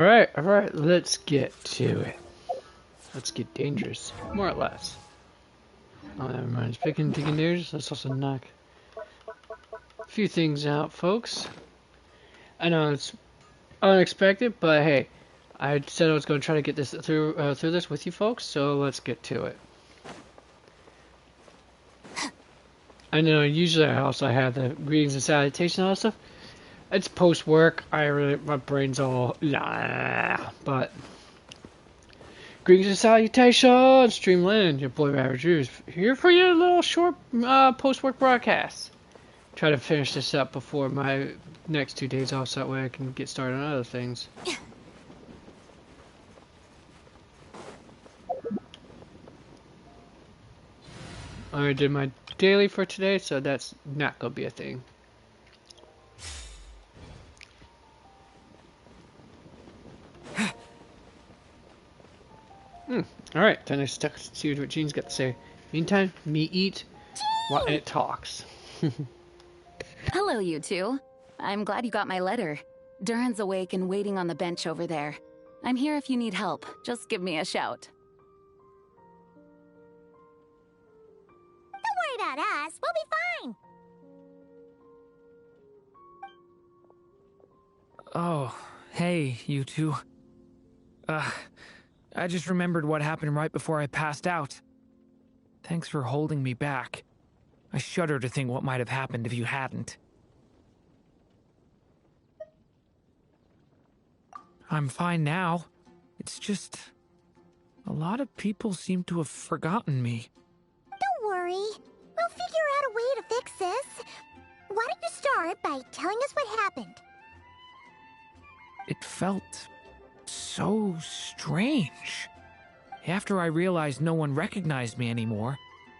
Alright, let's get to it. Let's get dangerous, more or less. Oh, never mind. Speaking of dangerous, let's also knock a few things out, folks. I know it's unexpected, but hey, I said I was going to try to get this through this with you folks, so let's get to it. I know usually I also have the greetings and salutations and all that stuff. It's post work. My brain's all but greetings and salutations, Streamland, your boy Average Reviews, here for your little short post work broadcast. Try to finish this up before my next 2 days off, so that way I can get started on other things. I already did my daily for today, so that's not gonna be a thing. Alright, then I stuck to see what Jean's got to say. Meantime, me eat while it talks. Hello, you two. I'm glad you got my letter. Duran's awake and waiting on the bench over there. I'm here if you need help. Just give me a shout. Don't worry about us. We'll be fine. Oh, hey, you two. I just remembered what happened right before I passed out. Thanks for holding me back. I shudder to think what might have happened if you hadn't. I'm fine now. It's just... a lot of people seem to have forgotten me. Don't worry. We'll figure out a way to fix this. Why don't you start by telling us what happened? It felt... so strange. After I realized no one recognized me anymore,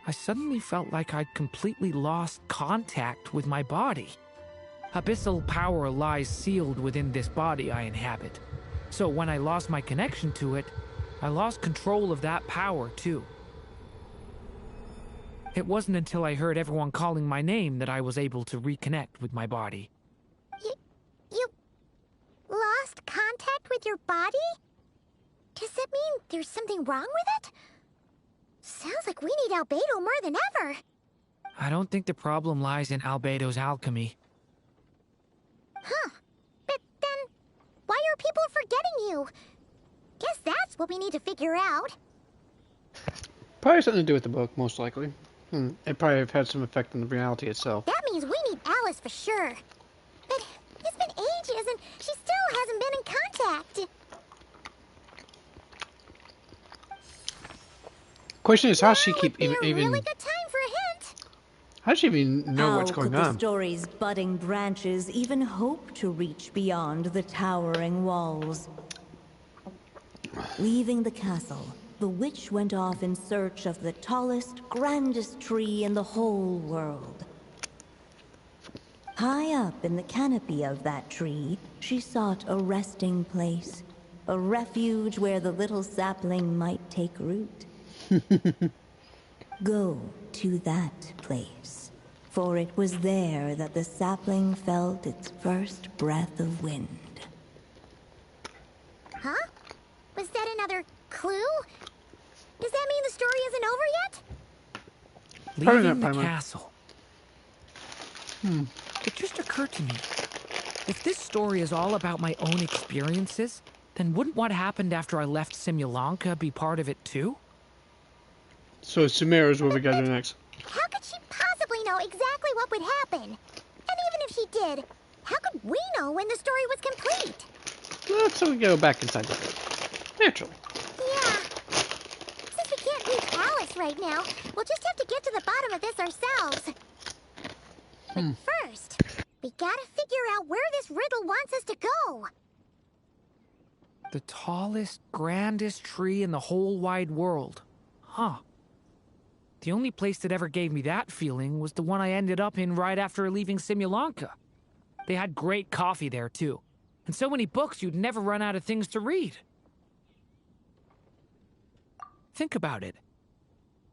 I suddenly felt like I'd completely lost contact with my body. Abyssal power lies sealed within this body I inhabit. So when I lost my connection to it, I lost control of that power too. It wasn't until I heard everyone calling my name that I was able to reconnect with my body. You lost contact with your body? Does that mean there's something wrong with it? Sounds like we need Albedo more than ever. I don't think the problem lies in Albedo's alchemy. Huh. But then, why are people forgetting you? Guess that's what we need to figure out. Probably something to do with the book, most likely. It probably have had some effect on the reality itself. That means we need Alice for sure. But it's been ages and she still hasn't been in contact. Question is, how does she keep Would be a even? really good time for a hint. How does she even know what's going How could on? the story's budding branches even hope to reach beyond the towering walls? Leaving the castle, the witch went off in search of the tallest, grandest tree in the whole world. High up in the canopy of that tree, she sought a resting place, a refuge where the little sapling might take root. Go to that place, for it was there that the sapling felt its first breath of wind. Huh? Was that another clue? Does that mean the story isn't over yet? Probably Leaving not, the Paimon. castle. It just occurred to me. If this story is all about my own experiences, then wouldn't what happened after I left Simulanka be part of it too? So Sumeru's where we gotta do next. How could she possibly know exactly what would happen? And even if she did, how could we know when the story was complete? So we go back inside the book. Naturally. Yeah. Since we can't reach Alice right now, we'll just have to get to the bottom of this ourselves. But first, we gotta figure out where this riddle wants us to go. The tallest, grandest tree in the whole wide world. Huh. The only place that ever gave me that feeling was the one I ended up in right after leaving Simulanka. They had great coffee there, too. And so many books you'd never run out of things to read. Think about it.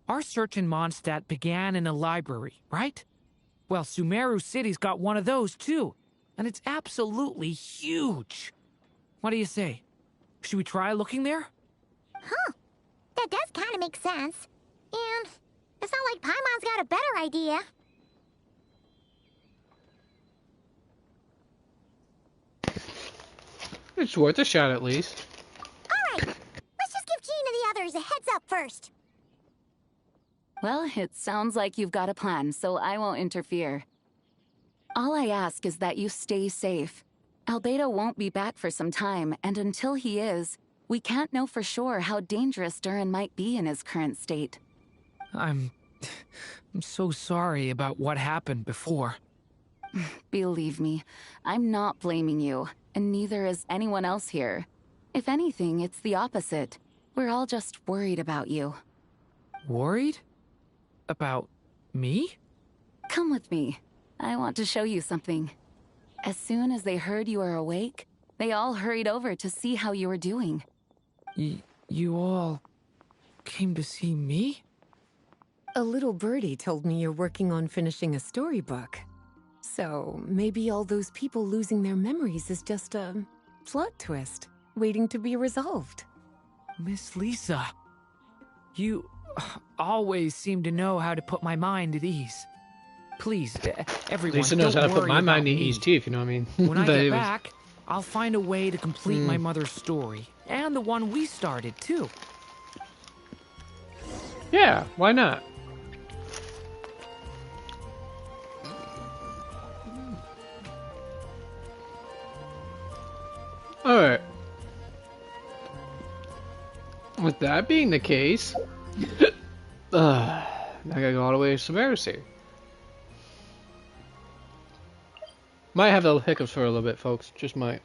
Our search in Mondstadt began in a library, right? Well, Sumeru City's got one of those, too. And it's absolutely huge. What do you say? Should we try looking there? Huh. That does kind of make sense. And it's not like Paimon's got a better idea. It's worth a shot at least. Alright, let's just give Jean and the others a heads up first. Well, it sounds like you've got a plan, so I won't interfere. All I ask is that you stay safe. Albedo won't be back for some time, and until he is, we can't know for sure how dangerous Duran might be in his current state. I'm so sorry about what happened before. Believe me, I'm not blaming you, and neither is anyone else here. If anything, it's the opposite. We're all just worried about you. Worried? About me? Come with me. I want to show you something. As soon as they heard you were awake, they all hurried over to see how you were doing. You all came to see me? A little birdie told me you're working on finishing a storybook. So maybe all those people losing their memories is just a plot twist waiting to be resolved. Miss Lisa, you always seem to know how to put my mind at ease. Please, everyone, Lisa knows how don't to put worry my about mind at me. ease too, if you know what I mean. When I But get it was- back, I'll find a way to complete my mother's story. And the one we started, too. Yeah, why not? Alright. With that being the case, I gotta go all the way to Severity. Might have the hiccups for a little bit, folks. Just might.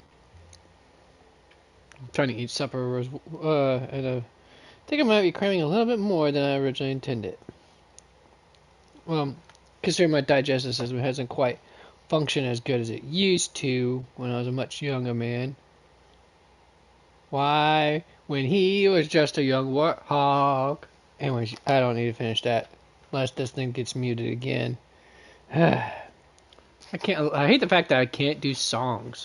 I'm trying to eat supper, and I think I might be cramming a little bit more than I originally intended. Well, considering my digestive system hasn't quite functioned as good as it used to when I was a much younger man. Why? When he was just a young warthog. Anyways, I don't need to finish that. Unless this thing gets muted again. I hate the fact that I can't do songs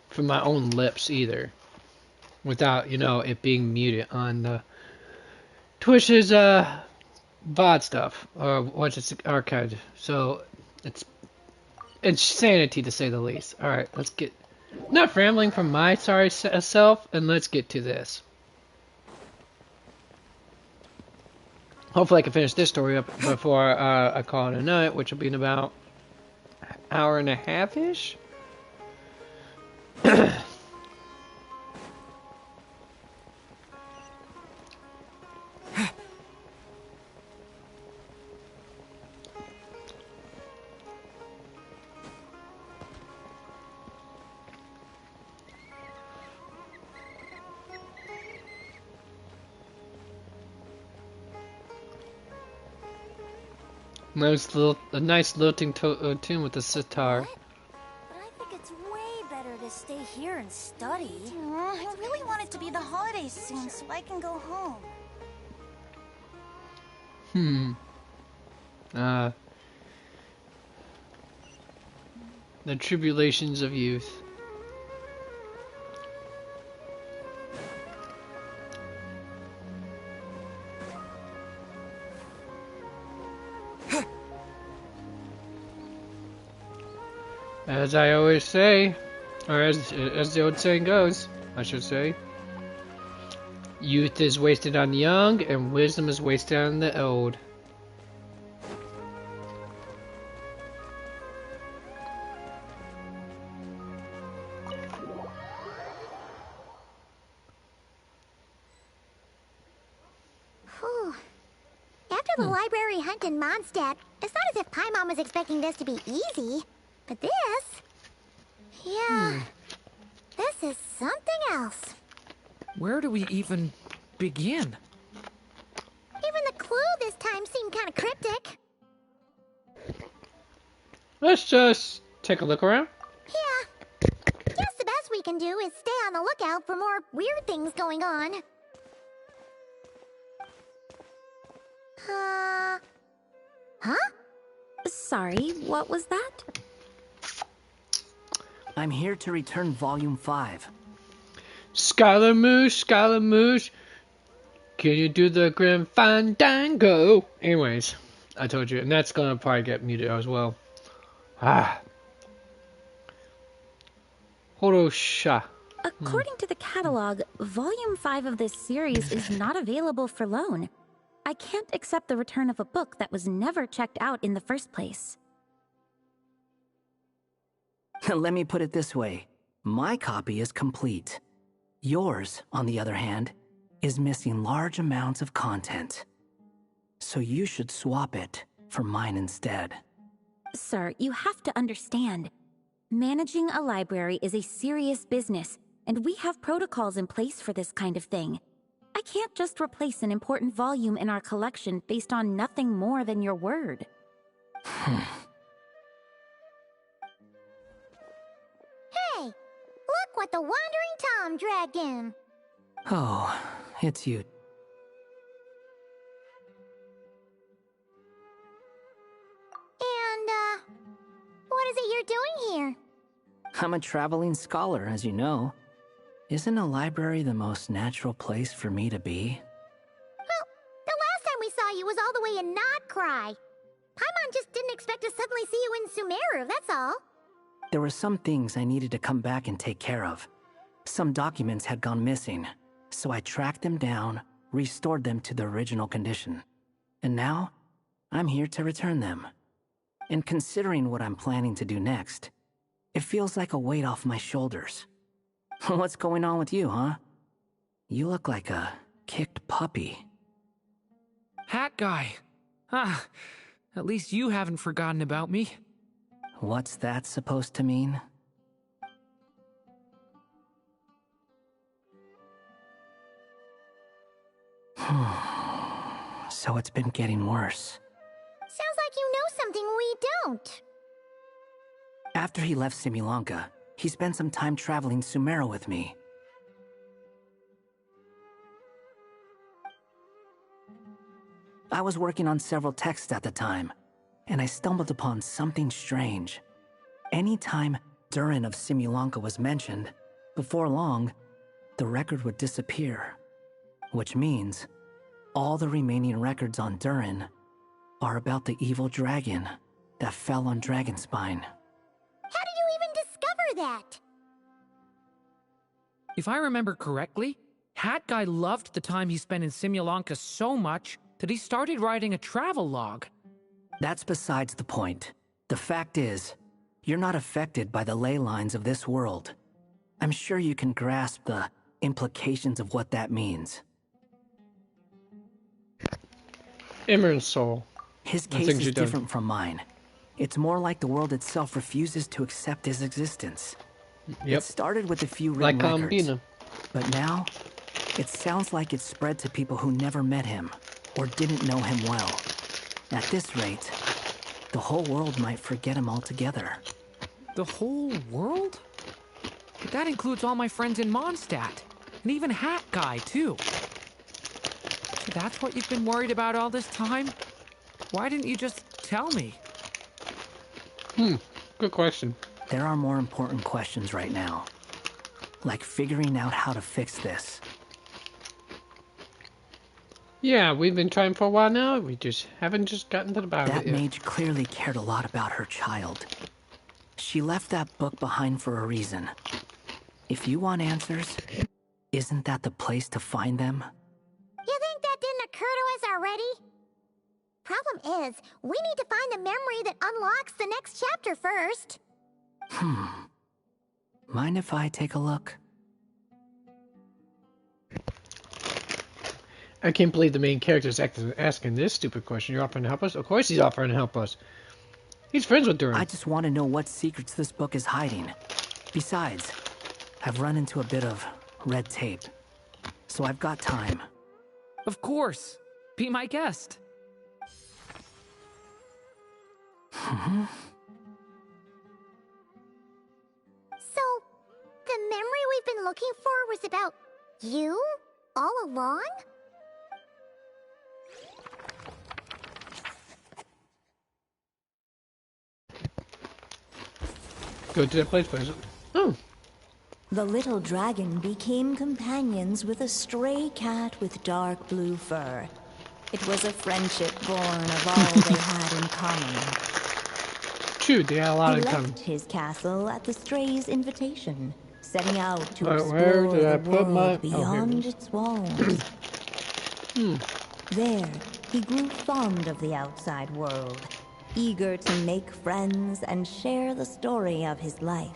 from my own lips either. Without, it being muted on the Twitch's VOD stuff. Or once it's archived. So, it's insanity to say the least. Alright, let's get... Enough rambling from my sorry self, and let's get to this. Hopefully I can finish this story up before I call it a night, which will be in about an hour and a half-ish? A nice lilting tune with the sitar. But I think it's way better to stay here and study. I really want it to be the holidays soon so I can go home. The tribulations of youth. As I always say, or as the old saying goes, I should say, youth is wasted on the young, and wisdom is wasted on the old. Whew. After the library hunt in Mondstadt, it's not as if Paimon was expecting this to be easy. But this... Yeah. This is something else. Where do we even begin? Even the clue this time seemed kind of cryptic. Let's just take a look around. Yeah. Guess the best we can do is stay on the lookout for more weird things going on. Huh? Sorry, what was that? I'm here to return Volume 5. Skylar Moose, can you do the Grand Fandango? Anyways, I told you, and that's gonna probably get muted as well. Ah. Horosha. According to the catalog, Volume 5 of this series is not available for loan. I can't accept the return of a book that was never checked out in the first place. Let me put it this way. My copy is complete. Yours, on the other hand, is missing large amounts of content. So you should swap it for mine instead. Sir, you have to understand. Managing a library is a serious business, and we have protocols in place for this kind of thing. I can't just replace an important volume in our collection based on nothing more than your word. Hey, look what the Wandering Tom dragged in. Oh, it's you. And, what is it you're doing here? I'm a traveling scholar, as you know. Isn't a library the most natural place for me to be? Well, the last time we saw you was all the way in Nodcry. Paimon just didn't expect to suddenly see you in Sumeru, that's all. There were some things I needed to come back and take care of. Some documents had gone missing, so I tracked them down, restored them to their original condition. And now, I'm here to return them. And considering what I'm planning to do next, it feels like a weight off my shoulders. What's going on with you, huh? You look like a kicked puppy. Hat guy. Ah, at least you haven't forgotten about me. What's that supposed to mean? So it's been getting worse. Sounds like you know something we don't. After he left Simulanka, he spent some time traveling Sumeru with me. I was working on several texts at the time, and I stumbled upon something strange. Anytime Durin of Simulanka was mentioned, before long, the record would disappear. Which means, all the remaining records on Durin are about the evil dragon that fell on Dragonspine. How did you even discover that? If I remember correctly, Hat Guy loved the time he spent in Simulanka so much that he started writing a travel log. That's besides the point. The fact is, you're not affected by the ley lines of this world. I'm sure you can grasp the implications of what that means. Emerald Soul. His case is different from mine. It's more like the world itself refuses to accept his existence. Yep. It started with a few written Like records, Bina. but now, it sounds like it's spread to people who never met him, or didn't know him well. At this rate, the whole world might forget him altogether. The whole world? But that includes all my friends in Mondstadt, and even Hat Guy, too. So that's what you've been worried about all this time? Why didn't you just tell me? Good question. There are more important questions right now. Like figuring out how to fix this. Yeah, we've been trying for a while now. We just haven't gotten to the bottom of That it yet. mage clearly cared a lot about her child. She left that book behind for a reason. If you want answers, isn't that the place to find them? You think that didn't occur to us already? Problem is, we need to find the memory that unlocks the next chapter first. Mind if I take a look? I can't believe the main character is asking this stupid question. You're offering to help us? Of course he's offering to help us. He's friends with Durin. I just want to know what secrets this book is hiding. Besides, I've run into a bit of red tape, so I've got time. Of course. Be my guest. So, the memory we've been looking for was about you? All along? Go to that place, please. Oh. The little dragon became companions with a stray cat with dark blue fur. It was a friendship born of all they had in common. True, they had a lot He in left common. his castle at the stray's invitation, setting out to Where explore did I the put my... world beyond its walls. There, he grew fond of the outside world, eager to make friends and share the story of his life.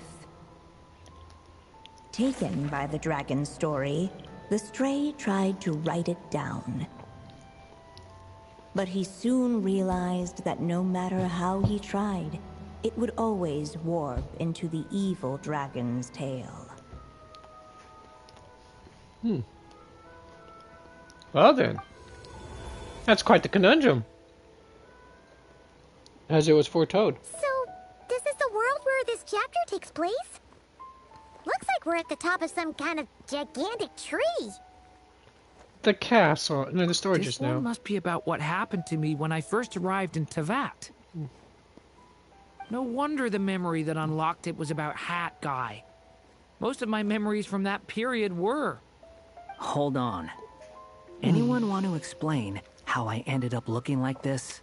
Taken by the dragon's story, the stray tried to write it down. But he soon realized that no matter how he tried, it would always warp into the evil dragon's tale. Well then. That's quite the conundrum. As it was foretold. So, this is the world where this chapter takes place? Looks like we're at the top of some kind of gigantic tree. The castle. No, the story This just one now. must be about what happened to me when I first arrived in TGAP. No wonder the memory that unlocked it was about Hat Guy. Most of my memories from that period were. Hold on. Anyone want to explain how I ended up looking like this?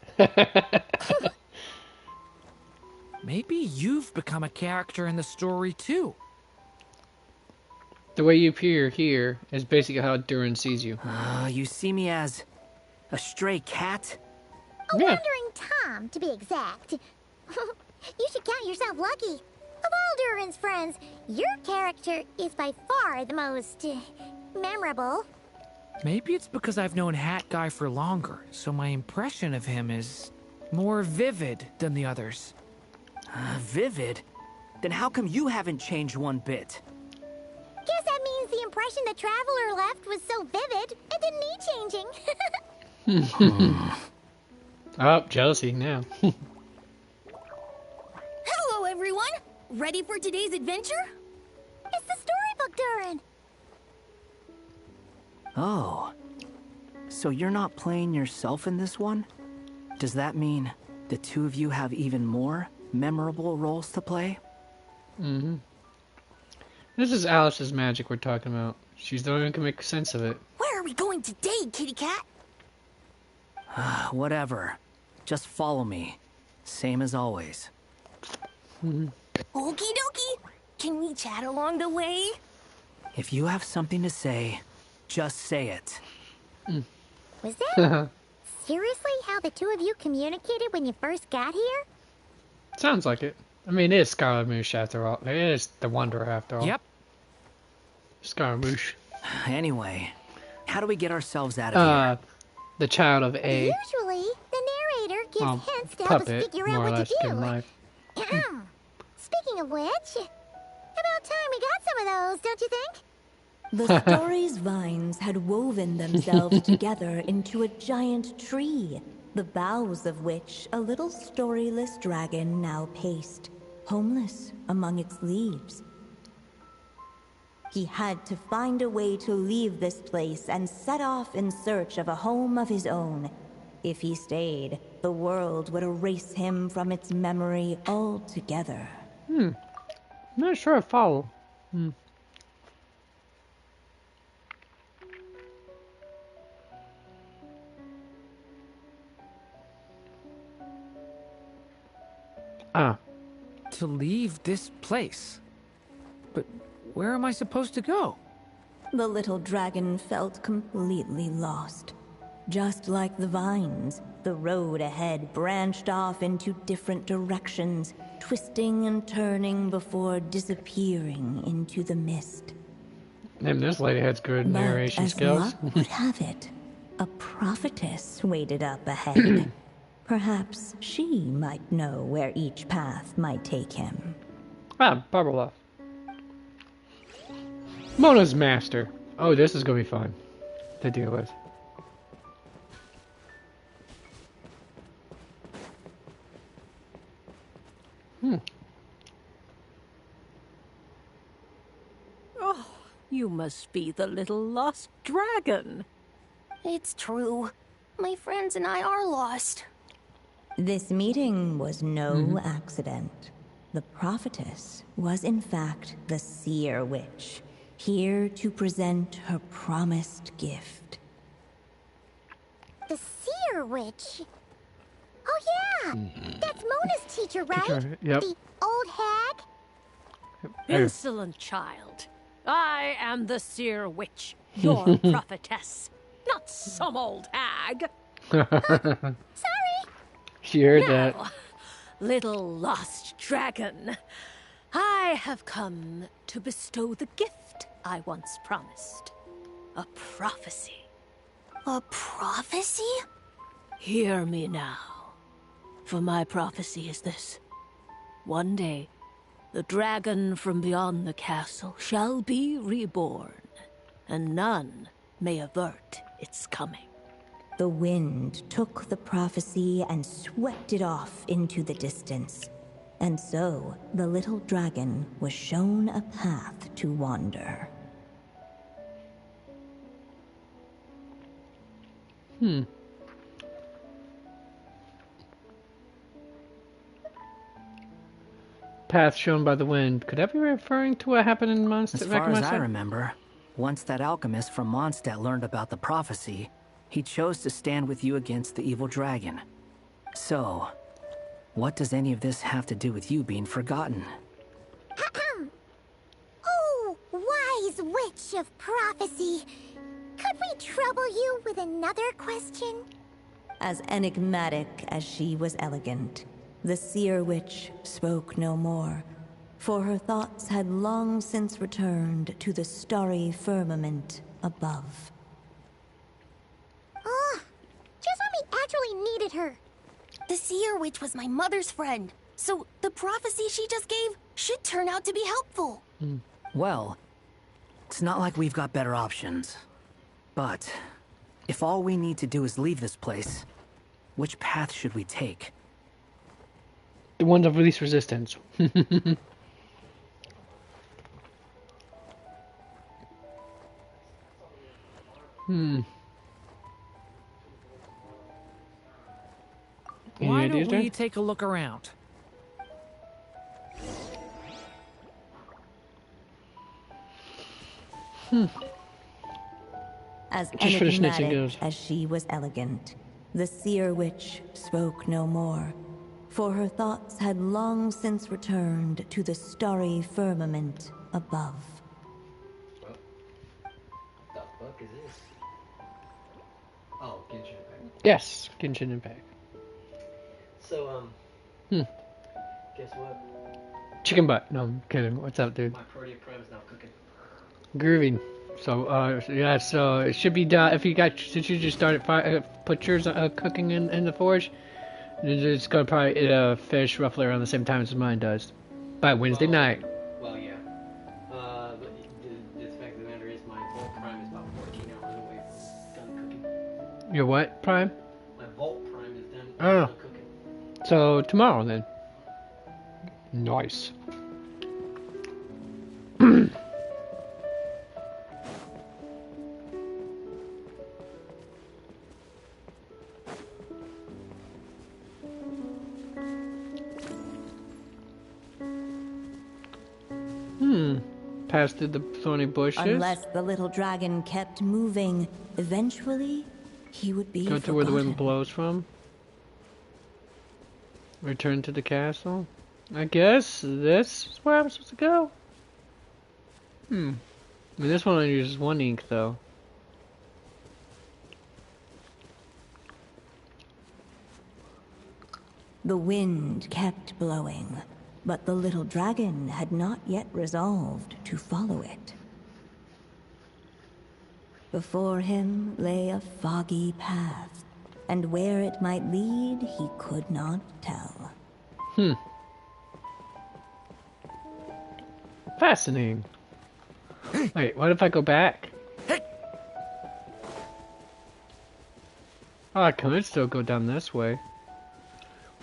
Maybe you've become a character in the story too. The way you appear here is basically how Duran sees you. You see me as a stray cat? A wandering Tom, to be exact. You should count yourself lucky. Of all Duran's friends, your character is by far the most memorable. Maybe it's because I've known Hat Guy for longer, so my impression of him is more vivid than the others. Vivid? Then how come you haven't changed one bit? Guess that means the impression the Traveler left was so vivid, it didn't need changing. Oh, jealousy now. Hello, everyone! Ready for today's adventure? It's the storybook, Duran. Oh. So you're not playing yourself in this one? Does that mean the two of you have even more memorable roles to play? This is Alice's magic we're talking about. She's the one who can make sense of it. Where are we going today, kitty cat? Whatever. Just follow me. Same as always. Okie dokie! Can we chat along the way? If you have something to say, just say it. Was that seriously how the two of you communicated when you first got here? Sounds like it. I mean, it is Scaramouche after all. It is the Wanderer after all. Yep. Scaramouche. Anyway, how do we get ourselves out of here? The child of A. Usually, the narrator gives Well, hints to help us puppet, figure more out or what less, to in do. life. Speaking of which, about time we got some of those, don't you think? The story's vines had woven themselves together into a giant tree, the boughs of which a little storyless dragon now paced, homeless among its leaves. He had to find a way to leave this place and set off in search of a home of his own. If he stayed, the world would erase him from its memory altogether. I'm not sure I follow. To leave this place. But where am I supposed to go? The little dragon felt completely lost. Just like the vines, the road ahead branched off into different directions, twisting and turning before disappearing into the mist. Damn, this lady has good But narration as skills. luck would have it, a prophetess waited up ahead. Perhaps she might know where each path might take him. Bubble. Mona's master. Oh, this is gonna be fun to deal with. Oh, you must be the little lost dragon. It's true. My friends and I are lost. This meeting was no accident. The prophetess was in fact the seer witch, here to present her promised gift. The seer witch? Oh yeah! That's Mona's teacher, right? Teacher, yep. The old hag? Insolent child. I am the seer witch, your prophetess, not some old hag. Sorry! She heard that. Now, little lost dragon, I have come to bestow the gift I once promised. A prophecy. A prophecy? Hear me now, for my prophecy is this. One day, the dragon from beyond the castle shall be reborn, and none may avert its coming. The wind took the prophecy and swept it off into the distance. And so, the little dragon was shown a path to wander. Path shown by the wind. Could that be referring to what happened in Mondstadt? As far as I remember, once that alchemist from Mondstadt learned about the prophecy, he chose to stand with you against the evil dragon. So, what does any of this have to do with you being forgotten? Oh, wise witch of prophecy. Could we trouble you with another question? As enigmatic as she was elegant, the seer witch spoke no more, for her thoughts had long since returned to the starry firmament above. Just when we actually needed her. The seer witch was my mother's friend, so the prophecy she just gave should turn out to be helpful. Well, it's not like we've got better options. But, if all we need to do is leave this place, which path should we take? The one of least resistance. Why Any ideas don't there? we take a look around? As Just finish knitting, enigmatic goes. as she was elegant, the seer witch spoke no more, for her thoughts had long since returned to the starry firmament above. What the fuck is this? Oh, Genshin Impact. Yes, Genshin Impact. So, guess what? Chicken butt. No, I'm kidding. What's up, dude? My Protea Prime is now cooking. Groovy. So, yeah, so it should be done. If you got, since you just started, put yours cooking in the forge, it's gonna probably finish roughly around the same time as mine does, by Wednesday night. Well, yeah. But the fact of the matter is, my Vault Prime is about 14 hours away from done cooking. Your what, Prime? My Vault Prime is done, Oh. done cooking. So tomorrow then. Nice. Passed through the thorny bushes. Unless the little dragon kept moving, eventually he would be Go to where the wind forgotten. blows from. Return to the castle. I guess this is where I'm supposed to go. I mean, this one only uses one ink, though. The wind kept blowing, but the little dragon had not yet resolved to follow it. Before him lay a foggy path, and where it might lead he could not tell. Fascinating. Wait, what if I go back? Oh, I could still go down this way.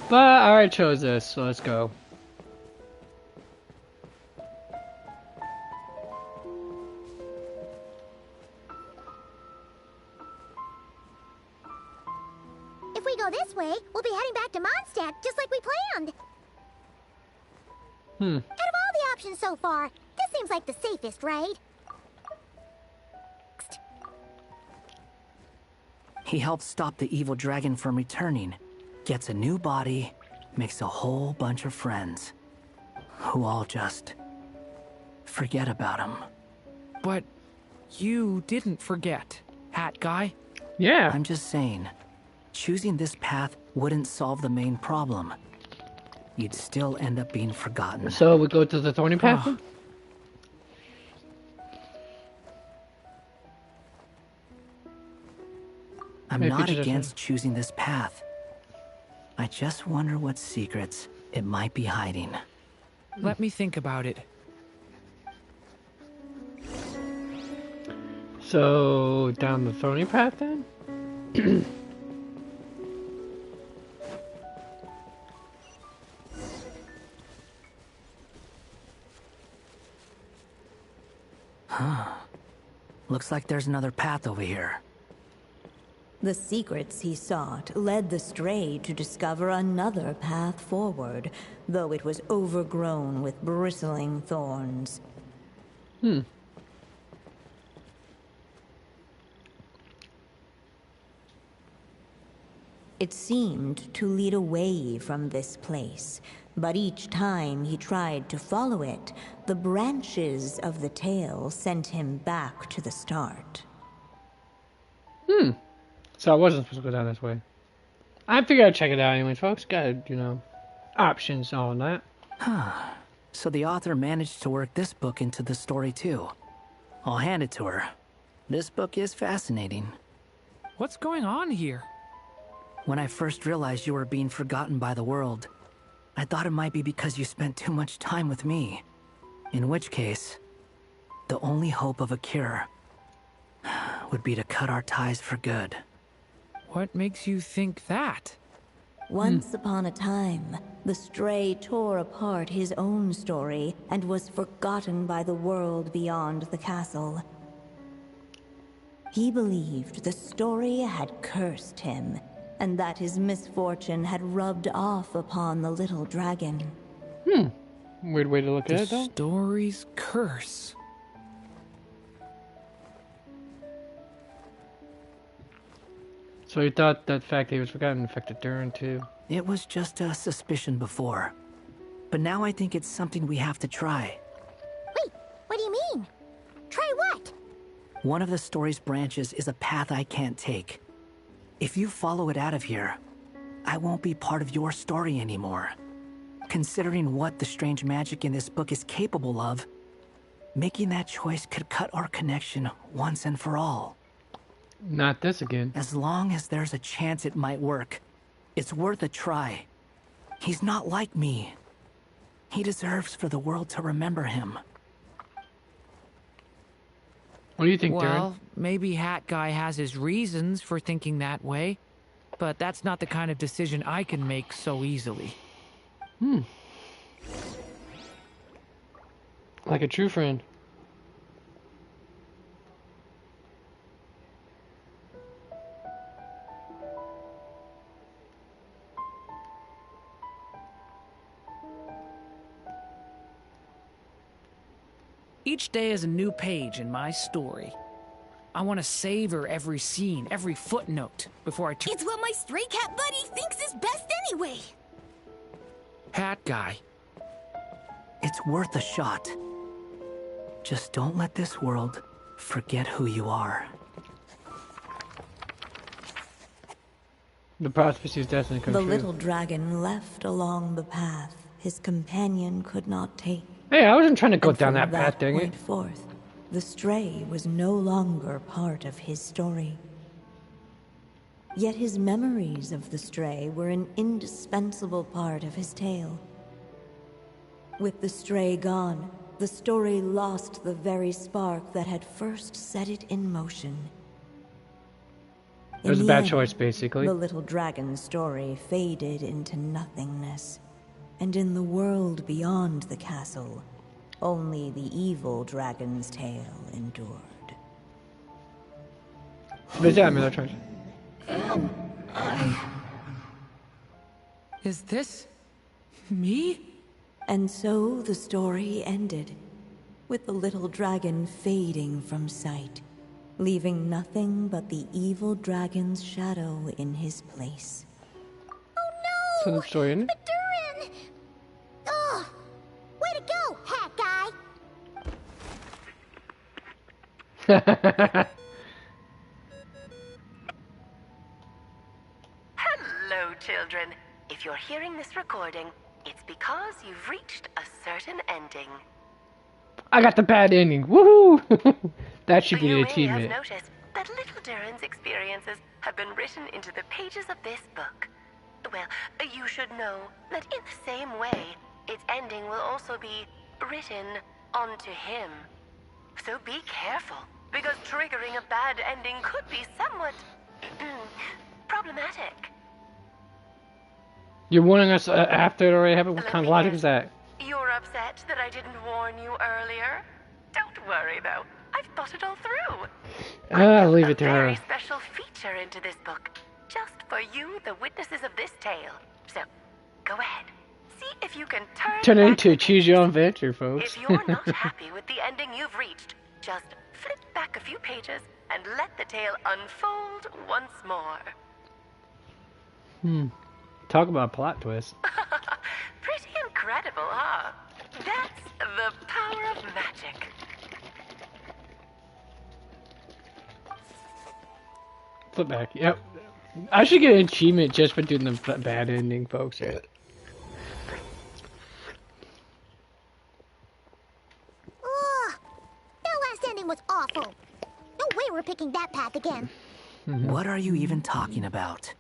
But I already chose this, so let's go. If we go this way, we'll be heading back to Mondstadt, just like we planned. Out of all the options so far, this seems like the safest, right? He helps stop the evil dragon from returning, gets a new body, makes a whole bunch of friends, who all just forget about him. But you didn't forget, Hat Guy. Yeah. I'm just saying, choosing this path wouldn't solve the main problem. You'd still end up being forgotten. So we go to the thorny path? Then? I'm Maybe not just- against choosing this path. I just wonder what secrets it might be hiding. Let me think about it. So down the thorny path then? Looks like there's another path over here. The secrets he sought led the stray to discover another path forward, though it was overgrown with bristling thorns. It seemed to lead away from this place, but each time he tried to follow it, the branches of the tail sent him back to the start. So I wasn't supposed to go down this way. I figured I'd check it out anyways, folks. Got, options and all that. So the author managed to work this book into the story too. I'll hand it to her. This book is fascinating. What's going on here? When I first realized you were being forgotten by the world, I thought it might be because you spent too much time with me. In which case, the only hope of a cure would be to cut our ties for good. What makes you think that? Once upon a time, the stray tore apart his own story and was forgotten by the world beyond the castle. He believed the story had cursed him, and that his misfortune had rubbed off upon the little dragon. Weird way to look at The it, though. story's curse. So you thought that fact that he was forgotten affected Durin too? It was just a suspicion before. But now I think it's something we have to try. Wait, what do you mean? Try what? One of the story's branches is a path I can't take. If you follow it out of here, I won't be part of your story anymore. Considering what the strange magic in this book is capable of, making that choice could cut our connection once and for all. Not this again. As long as there's a chance it might work, it's worth a try. He's not like me. He deserves for the world to remember him. What do you think, Durin? Well, maybe Hat Guy has his reasons for thinking that way, but that's not the kind of decision I can make so easily. Like a true friend. Each day is a new page in my story. I want to savor every scene, every footnote, before I turn... It's what my stray cat buddy thinks is best anyway. Hat Guy. It's worth a shot. Just don't let this world forget who you are. The prophecy is definitely come The true. little dragon left along the path his companion could not take. Hey, I wasn't trying to go And down from that path, dang it. point forth, the stray was no longer part of his story. Yet his memories of the stray were an indispensable part of his tale. With the stray gone, the story lost the very spark that had first set it in motion. It was a In the bad end, choice, basically. The little dragon's story faded into nothingness, and in the world beyond the castle, only the evil dragon's tale endured. Wiedziałem, ile czasu. Is this... me? And so the story ended, with the little dragon fading from sight, leaving nothing but the evil dragon's shadow in his place. Oh So no! the story ended? Madurin! Ugh! Way to go, hat guy! Hello, children. If you're hearing this recording, it's because you've reached a certain ending. I got the bad ending. Woohoo! That should be You the may achievement. have noticed that little Durin's experiences have been written into the pages of this book. Well, you should know that in the same way, its ending will also be written onto him. So be careful, because triggering a bad ending could be somewhat problematic. You're warning us after it already happened? What Let kind of me logic guess. is that? You're upset that I didn't warn you earlier? Don't worry, though. I've thought it all through. I'll leave it to a very her. special feature into this book, just for you, the witnesses of this tale. So, go ahead. See if you can Turn it back into the a choose your own pages. adventure, folks. If you're not happy with the ending you've reached, just flip back a few pages and let the tale unfold once more. Talk about a plot twist. Pretty incredible, huh? That's the power of magic. Flip back. Yep. I should get an achievement just for doing the bad ending, folks. Yeah. Ugh! That last ending was awful. No way we're picking that path again. What are you even talking about?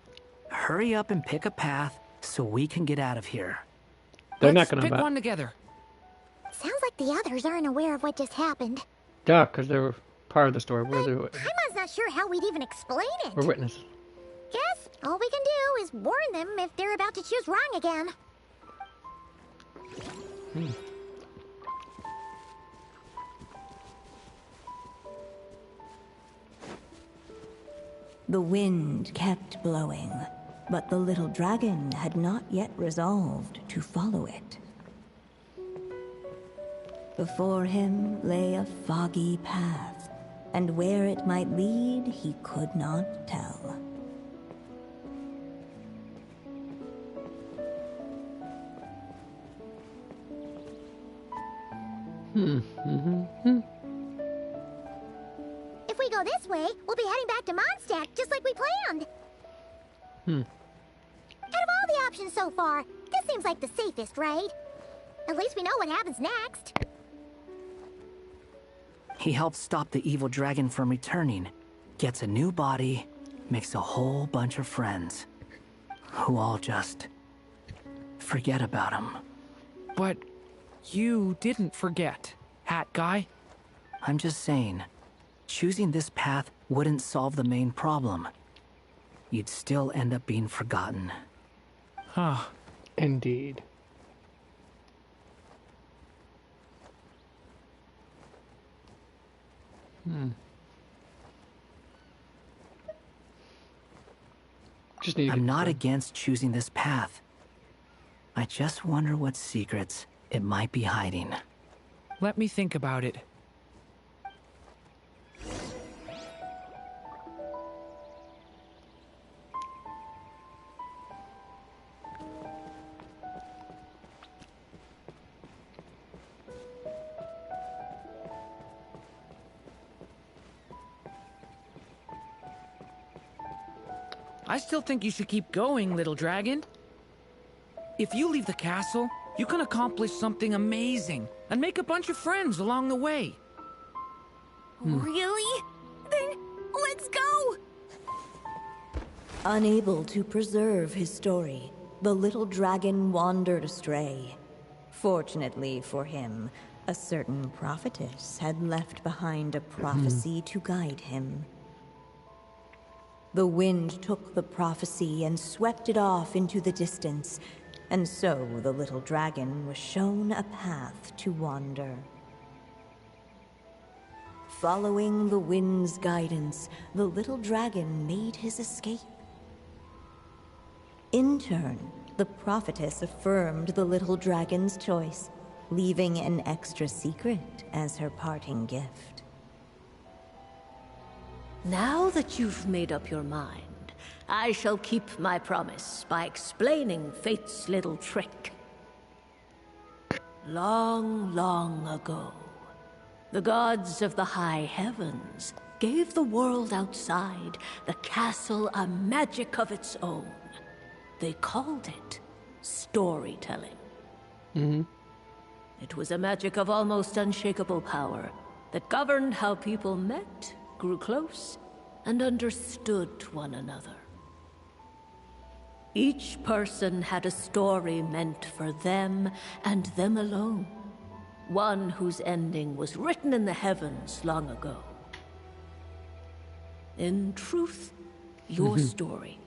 Hurry up and pick a path so we can get out of here. They're Let's not gonna pick one together. Sounds like the others aren't aware of what just happened. Duh, because they were part of the story. Paimon's not sure how we'd even explain it. We're witnesses. Guess all we can do is warn them if they're about to choose wrong again. The wind kept blowing, but the little dragon had not yet resolved to follow it. Before him lay a foggy path, and where it might lead he could not tell. If we go this way, we'll be heading back to Mondstadt just like we planned. Out of all the options so far, this seems like the safest, right? At least we know what happens next. He helps stop the evil dragon from returning, gets a new body, makes a whole bunch of friends, who all just forget about him. But you didn't forget, Hat Guy. I'm just saying, choosing this path wouldn't solve the main problem. You'd still end up being forgotten. Huh. Indeed. Just need to I'm get not done. against choosing this path. I just wonder what secrets it might be hiding. Let me think about it. I still think you should keep going, little dragon. If you leave the castle, you can accomplish something amazing and make a bunch of friends along the way. Really? Then let's go! Unable to preserve his story, the little dragon wandered astray. Fortunately for him, a certain prophetess had left behind a prophecy to guide him. The wind took the prophecy and swept it off into the distance, and so the little dragon was shown a path to wander. Following the wind's guidance, the little dragon made his escape. In turn, the prophetess affirmed the little dragon's choice, leaving an extra secret as her parting gift. Now that you've made up your mind, I shall keep my promise by explaining Fate's little trick. Long, long ago, the gods of the high heavens gave the world outside the castle a magic of its own. They called it storytelling. It was a magic of almost unshakable power that governed how people met, grew close, and understood one another. Each person had a story meant for them and them alone. One whose ending was written in the heavens long ago. In truth, your story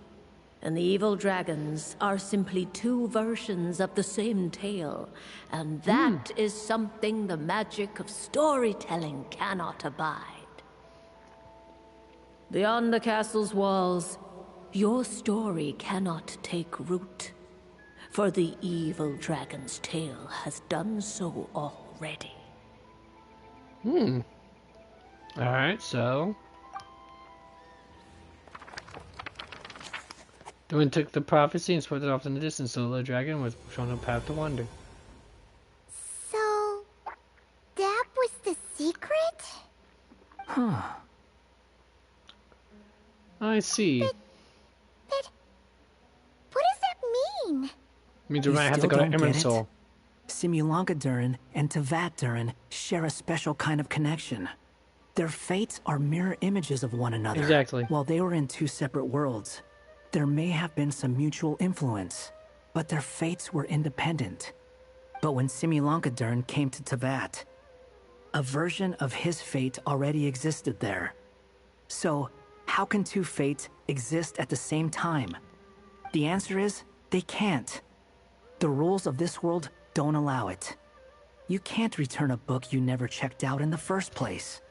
and the evil dragons are simply two versions of the same tale, and that is something the magic of storytelling cannot abide. Beyond the castle's walls, your story cannot take root, for the evil dragon's tale has done so already. Alright, so... Durin took the prophecy and swept it off in the distance, so the little dragon was shown a path to wonder. So... that was the secret? Huh. I see. But... what does that mean? Means You we might have to still go to don't get it? Emerald. Simulanka Durin and Tevat Durin share a special kind of connection. Their fates are mirror images of one another. Exactly. While they were in two separate worlds, there may have been some mutual influence, but their fates were independent. But when Simulanka Durin came to Tevat, a version of his fate already existed there. So, how can two fates exist at the same time? The answer is, they can't. The rules of this world don't allow it. You can't return a book you never checked out in the first place.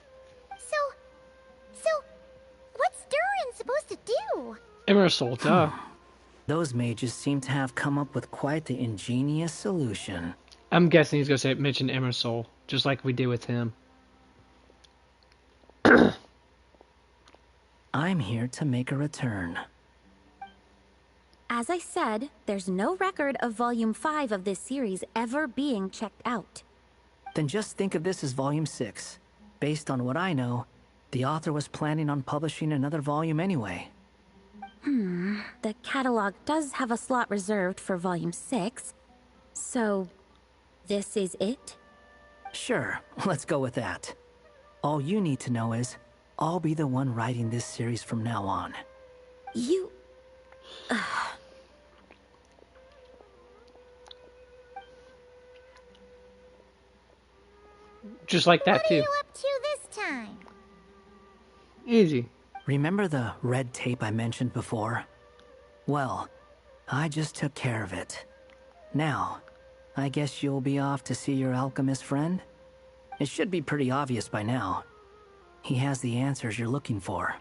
So... what's Durin supposed to do? Emerald, duh. Those mages seem to have come up with quite the ingenious solution. I'm guessing he's gonna say mention Emerald, just like we did with him. I'm here to make a return. As I said, there's no record of Volume 5 of this series ever being checked out. Then just think of this as Volume 6. Based on what I know, the author was planning on publishing another volume anyway. The catalog does have a slot reserved for Volume 6. So, this is it? Sure, let's go with that. All you need to know is, I'll be the one writing this series from now on. You... Just like that, What are too. you up to this time? Easy. Remember the red tape I mentioned before? Well, I just took care of it. Now, I guess you'll be off to see your alchemist friend? It should be pretty obvious by now. He has the answers you're looking for.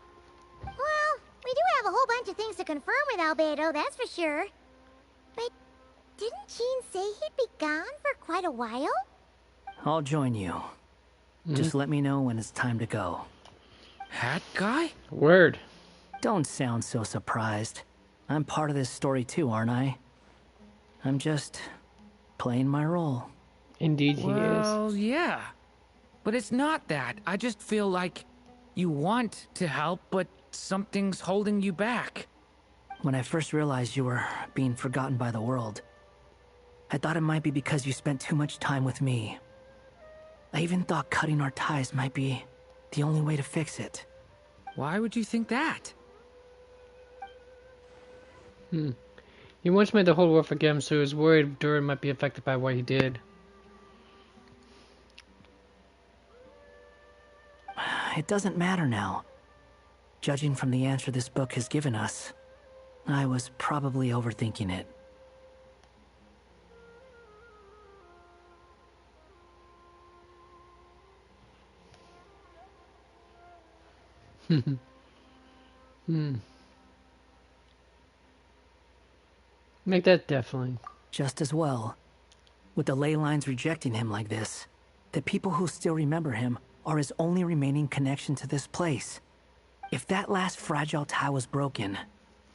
Well, we do have a whole bunch of things to confirm with Albedo, that's for sure. But didn't Jean say he'd be gone for quite a while? I'll join you. Just let me know when it's time to go. Hat guy? Word. Don't sound so surprised. I'm part of this story too, aren't I? I'm just playing my role. Indeed, he is. Well, yeah. But it's not that. I just feel like you want to help, but something's holding you back. When I first realized you were being forgotten by the world, I thought it might be because you spent too much time with me. I even thought cutting our ties might be the only way to fix it. Why would you think that? He once made the whole world forget him, so he was worried Durin might be affected by what he did. It doesn't matter now. Judging from the answer this book has given us, I was probably overthinking it. Make that definitely. Just as well. With the ley lines rejecting him like this, the people who still remember him are his only remaining connection to this place. If that last fragile tie was broken,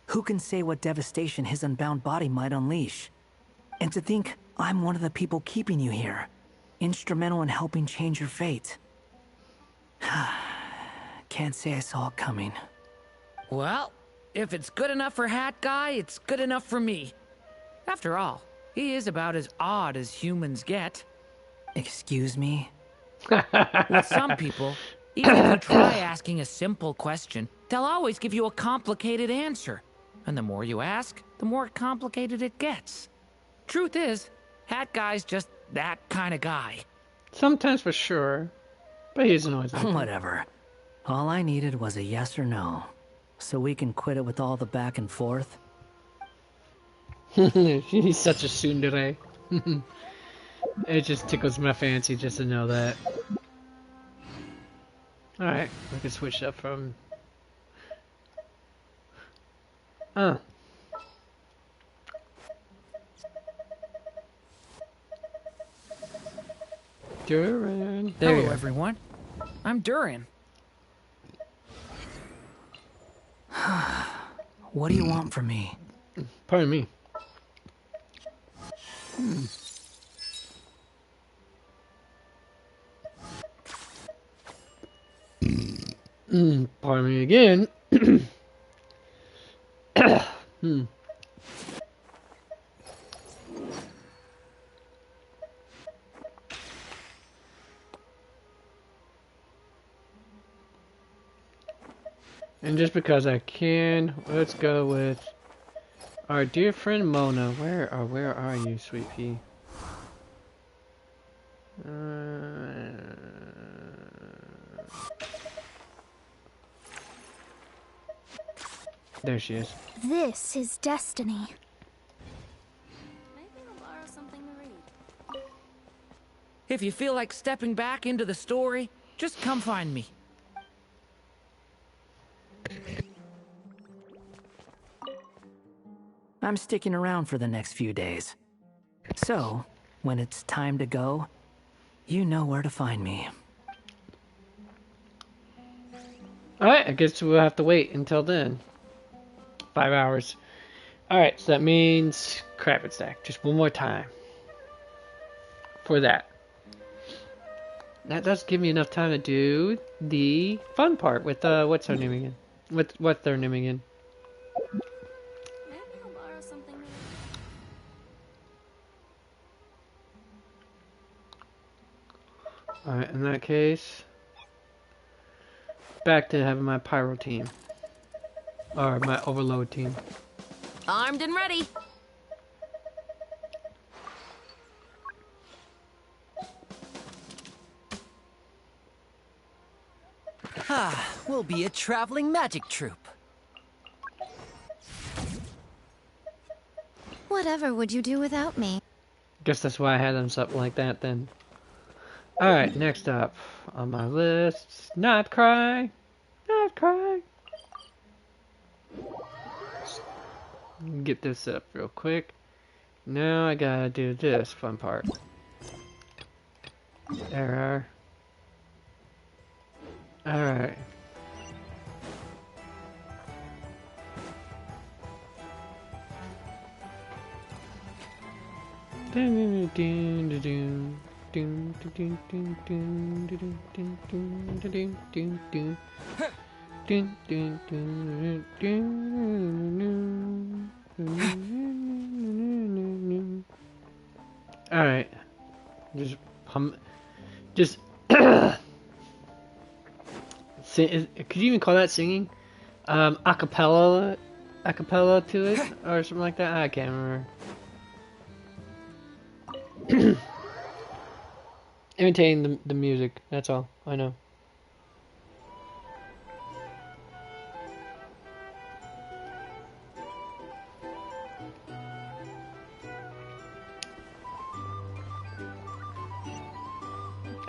who can say what devastation his unbound body might unleash? And to think I'm one of the people keeping you here, instrumental in helping change your fate. Can't say I saw it coming. Well, if it's good enough for Hat Guy, it's good enough for me. After all, he is about as odd as humans get. Excuse me? With some people, even if you try asking a simple question, they'll always give you a complicated answer. And the more you ask, the more complicated it gets. Truth is, Hat Guy's just that kind of guy. Sometimes for sure, but he isn't always like that. Whatever. All I needed was a yes or no, so we can quit it with all the back and forth. He's such a tsundere. It just tickles my fancy just to know that. Alright, we can switch up from... Duran. There Hello, you go. everyone. I'm Duran. What do you want from me? Pardon me. Pardon me again. And just because I can, let's go with our dear friend Mona. Where are you, sweet pea? There she is. This is destiny. Maybe I'll borrow something to read. If you feel like stepping back into the story, just come find me. I'm sticking around for the next few days. So, when it's time to go, you know where to find me. Alright, I guess we'll have to wait until then. 5 hours. Alright, so that means crap and stack. Just one more time. For that. That does give me enough time to do the fun part with what's her name again? What's their name again? Maybe I'll borrow something to read. Alright, in that case, back to having my pyro team. Or my overload team. Armed and ready. We'll be a traveling magic troupe. Whatever would you do without me? Guess that's why I had them something like that then. Alright, next up on my list, Not Cry. Not Cry. Get this up real quick. Now I gotta do this fun part. Error. Alright. Alright. Just hum. Just. Could you even call that singing? Acapella to it? Or something like that? I can't remember. Imitating the music, that's all I know.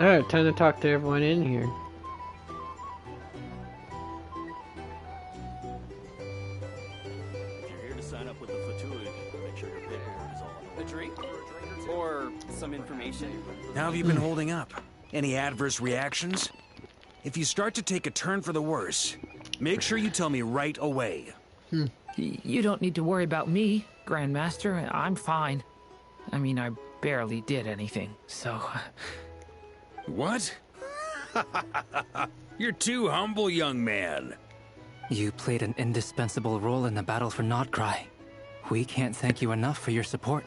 Alright, time to talk to everyone in here. If you're here to sign up with the Fatuig, A drink? Or some information? How have you been holding up? Any adverse reactions? If you start to take a turn for the worse, make sure you tell me right away. You don't need to worry about me, Grandmaster. I'm fine. I mean, I barely did anything, so... What? You're too humble, young man. You played an indispensable role in the battle for Nodcry. We can't thank you enough for your support.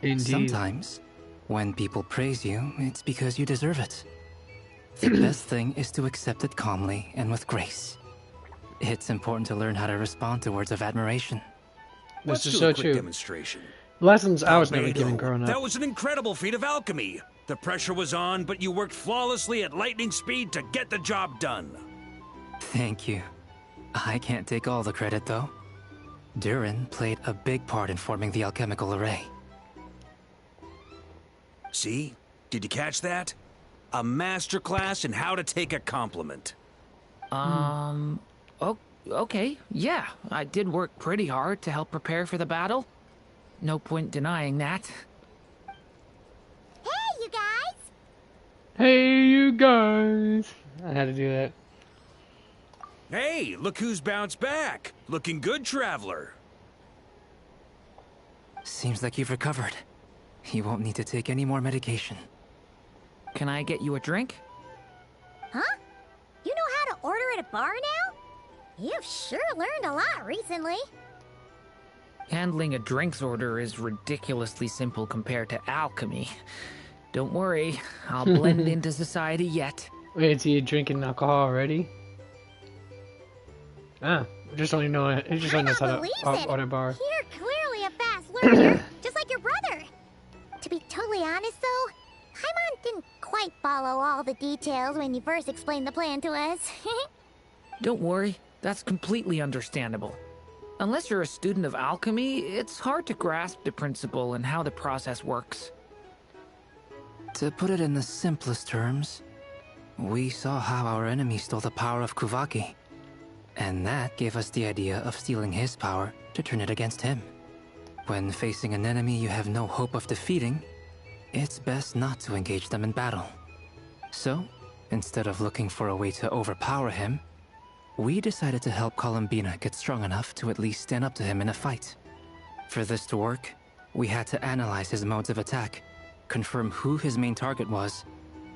Indeed. Sometimes, when people praise you, it's because you deserve it. The best thing is to accept it calmly and with grace. It's important to learn how to respond to words of admiration. Let's This is do so a quick true. demonstration. Lessons I was never Albedo, given growing up. That was an incredible feat of alchemy. The pressure was on, but you worked flawlessly at lightning speed to get the job done. Thank you. I can't take all the credit, though. Durin played a big part in forming the alchemical array. See? Did you catch that? A masterclass in how to take a compliment. Okay, yeah. I did work pretty hard to help prepare for the battle. No point denying that. Hey, you guys! Hey, you guys! I had to do that. Hey, look who's bounced back. Looking good, traveler. Seems like you've recovered. You won't need to take any more medication. Can I get you a drink? Huh? You know how to order at a bar now? You've sure learned a lot recently. Handling a drinks order is ridiculously simple compared to alchemy. Don't worry, I'll blend into society yet. Wait, so you drinking alcohol already? Ah, just only know it. Just only knows how to order bar. You're clearly a fast learner, just like your brother. To be totally honest, though, Paimon didn't quite follow all the details when you first explained the plan to us. Don't worry, that's completely understandable. Unless you're a student of alchemy, it's hard to grasp the principle and how the process works. To put it in the simplest terms, we saw how our enemy stole the power of Kuvaki. And that gave us the idea of stealing his power to turn it against him. When facing an enemy you have no hope of defeating, it's best not to engage them in battle. So, instead of looking for a way to overpower him, we decided to help Columbina get strong enough to at least stand up to him in a fight. For this to work, we had to analyze his modes of attack, confirm who his main target was,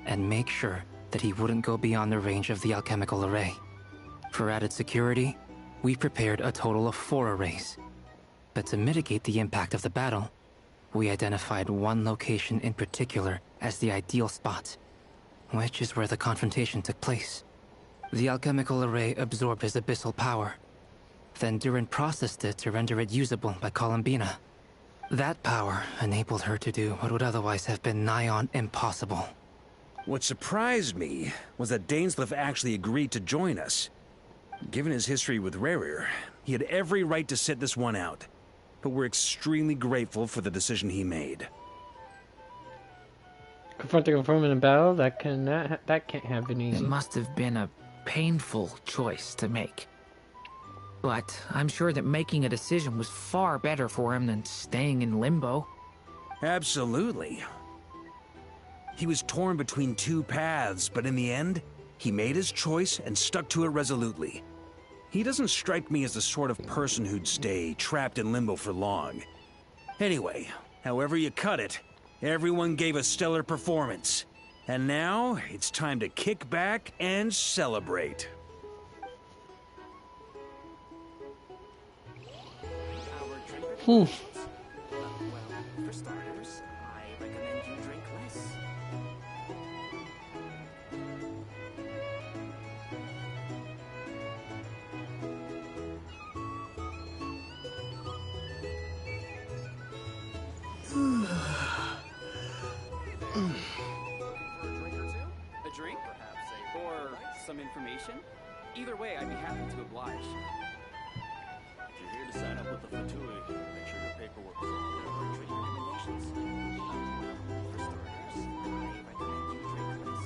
and make sure that he wouldn't go beyond the range of the alchemical array. For added security, we prepared a total of 4 arrays. But to mitigate the impact of the battle, we identified one location in particular as the ideal spot, which is where the confrontation took place. The alchemical array absorbed his abyssal power. Then Durin processed it to render it usable by Columbina. That power enabled her to do what would otherwise have been nigh on impossible. What surprised me was that Dainsleif actually agreed to join us. Given his history with Rerir, he had every right to sit this one out. But we're extremely grateful for the decision he made. Confronting a foe in a battle, that can't have been easy. It must have been a painful choice to make. But I'm sure that making a decision was far better for him than staying in limbo. Absolutely. He was torn between 2 paths, but in the end, he made his choice and stuck to it resolutely. He doesn't strike me as the sort of person who'd stay trapped in limbo for long. Anyway, however you cut it, everyone gave a stellar performance. And now, it's time to kick back and celebrate. For starters, I recommend you drink less. A drink, perhaps, or some information? Either way, I'd be happy to oblige. If you're here to sign up with the Fatui, make sure your paperwork is all there. Treat recommendations. For starters, I recommend you drink less.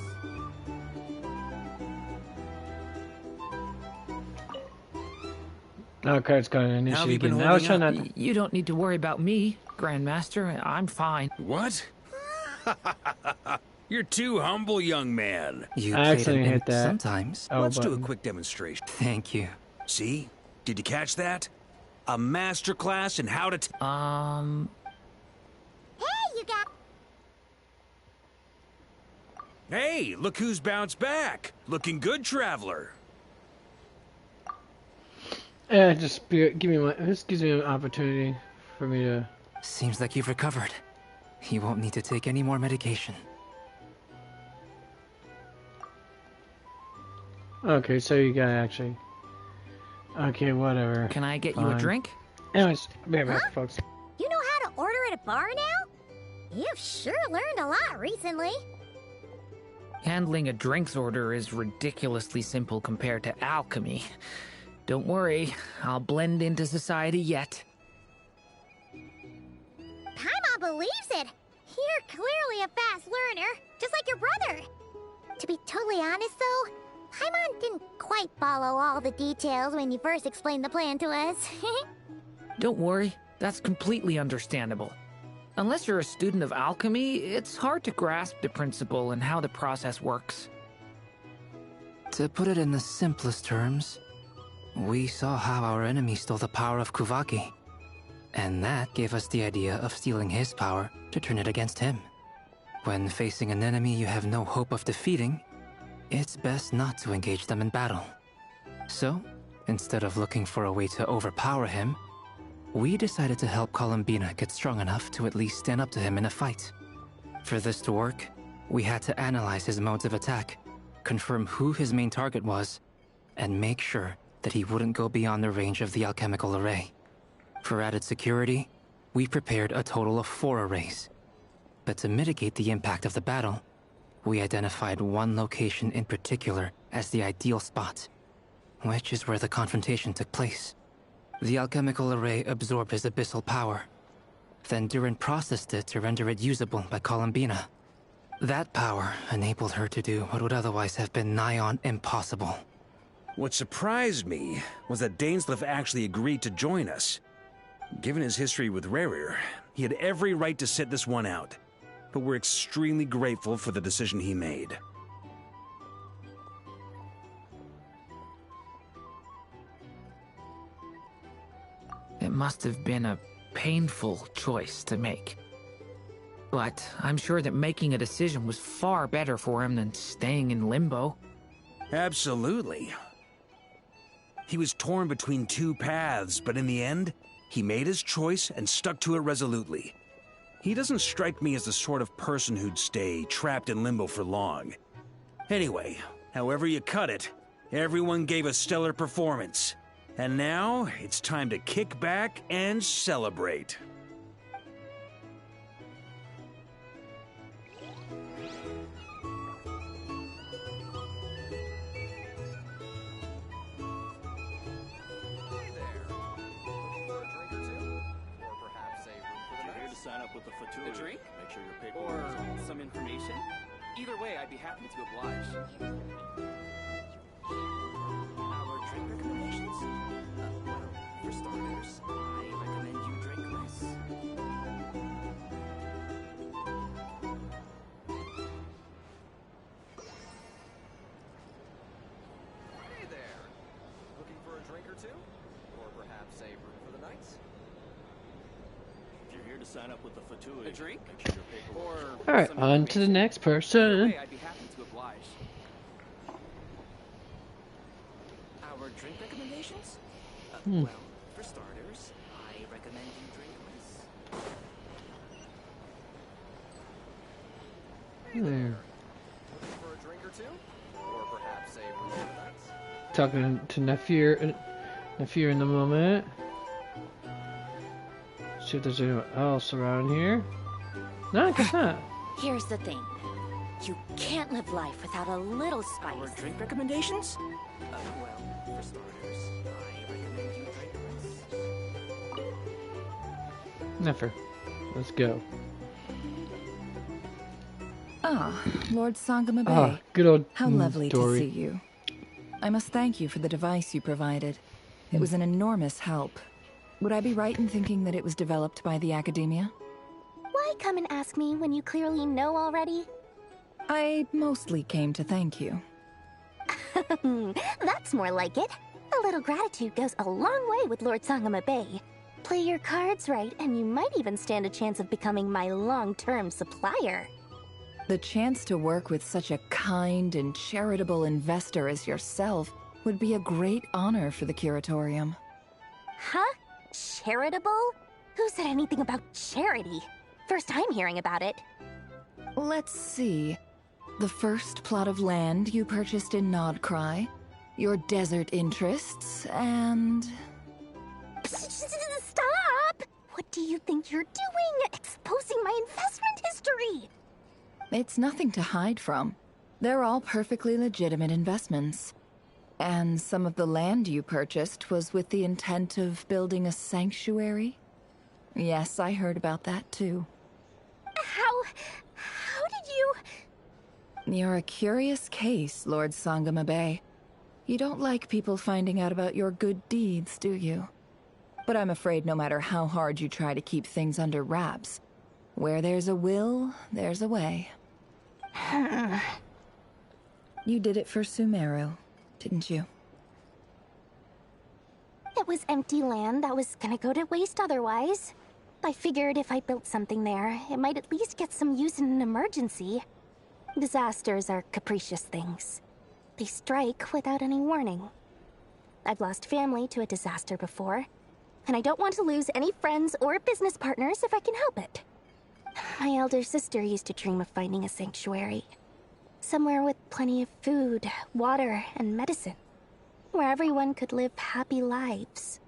Okay, it's got an How have issue you been again. I was holding trying up? not to... You don't need to worry about me, Grandmaster. I'm fine. What? You're too humble, young man. You I played accidentally an hit that. sometimes. Oh, Let's do a button. quick demonstration. Thank you. See? Did you catch that? A master class in how to... Hey, you got... Hey, look who's bounced back. Looking good, traveler. Just give me one. This gives me an opportunity for me to... Seems like you've recovered. You won't need to take any more medication. Okay, so you got actually... Okay, whatever. Can I get you a drink? Anyways, be right back, folks. You know how to order at a bar now? You've sure learned a lot recently. Handling a drinks order is ridiculously simple compared to alchemy. Don't worry, I'll blend into society yet. Paimon believes it. You're clearly a fast learner, just like your brother. To be totally honest, though, Paimon didn't quite follow all the details when you first explained the plan to us. Don't worry, that's completely understandable. Unless you're a student of alchemy, it's hard to grasp the principle and how the process works. To put it in the simplest terms, we saw how our enemy stole the power of Kuvaki. And that gave us the idea of stealing his power to turn it against him. When facing an enemy you have no hope of defeating, it's best not to engage them in battle. So, instead of looking for a way to overpower him, we decided to help Columbina get strong enough to at least stand up to him in a fight. For this to work, we had to analyze his modes of attack, confirm who his main target was, and make sure that he wouldn't go beyond the range of the alchemical array. For added security, we prepared a total of 4 arrays. But to mitigate the impact of the battle, we identified one location in particular as the ideal spot, which is where the confrontation took place. The alchemical array absorbed his abyssal power. Then Durin processed it to render it usable by Columbina. That power enabled her to do what would otherwise have been nigh on impossible. What surprised me was that Dainsleif actually agreed to join us. Given his history with Rerir, he had every right to sit this one out. But we're extremely grateful for the decision he made. It must have been a painful choice to make. But I'm sure that making a decision was far better for him than staying in limbo. Absolutely. He was torn between 2 paths, but in the end, he made his choice and stuck to it resolutely. He doesn't strike me as the sort of person who'd stay trapped in limbo for long. Anyway, however you cut it, everyone gave a stellar performance. And now, it's time to kick back and celebrate. Sign up with the Fatui. A drink? Make sure your paperwork Or is all there. some information? Either way, I'd be happy to oblige. Our drink recommendations? Well, for starters, I recommend you drink less. Hey there! Looking for a drink or two? Or perhaps a room for the night? If you're here to sign up with the Fatui, A drink? make sure your paperwork is all there. Alright, some on to the information? next Either person. way, I'd be happy to oblige. Our drink recommendations? Hmm. Well, for starters, I recommend you drink less. There. Looking for a drink or two? Or perhaps a room for the night? Talking to Nafir in the moment. See if there's anyone else around here. No, I guess not. Here's the thing. You can't live life without a little Our spice. drink recommendations? Well, for starters, I recommend you drink less. Nafir, let's go. Ah, Lord Sangama Bay. Ah, good old How lovely Dory. to see you. I must thank you for the device you provided. It was an enormous help. Would I be right in thinking that it was developed by the academia? Why come and ask me when you clearly know already? I mostly came to thank you. That's more like it. A little gratitude goes a long way with Lord Sangama Bay. Play your cards right, and you might even stand a chance of becoming my long-term supplier. The chance to work with such a kind and charitable investor as yourself would be a great honor for the curatorium. Huh? Charitable? Who said anything about charity? First time hearing about it. Let's see. The first plot of land you purchased in Nodcry, your desert interests, and... Stop! What do you think you're doing? Exposing my investment history! It's nothing to hide from. They're all perfectly legitimate investments. And some of the land you purchased was with the intent of building a sanctuary? Yes, I heard about that too. How did you... You're a curious case, Lord Sangama Bay. You don't like people finding out about your good deeds, do you? But I'm afraid no matter how hard you try to keep things under wraps, where there's a will, there's a way. You did it for Sumeru, didn't you? It was empty land that was gonna go to waste otherwise. I figured if I built something there, it might at least get some use in an emergency. Disasters are capricious things. They strike without any warning. I've lost family to a disaster before, and I don't want to lose any friends or business partners if I can help it. My elder sister used to dream of finding a sanctuary. Somewhere with plenty of food, water, and medicine. Where everyone could live happy lives.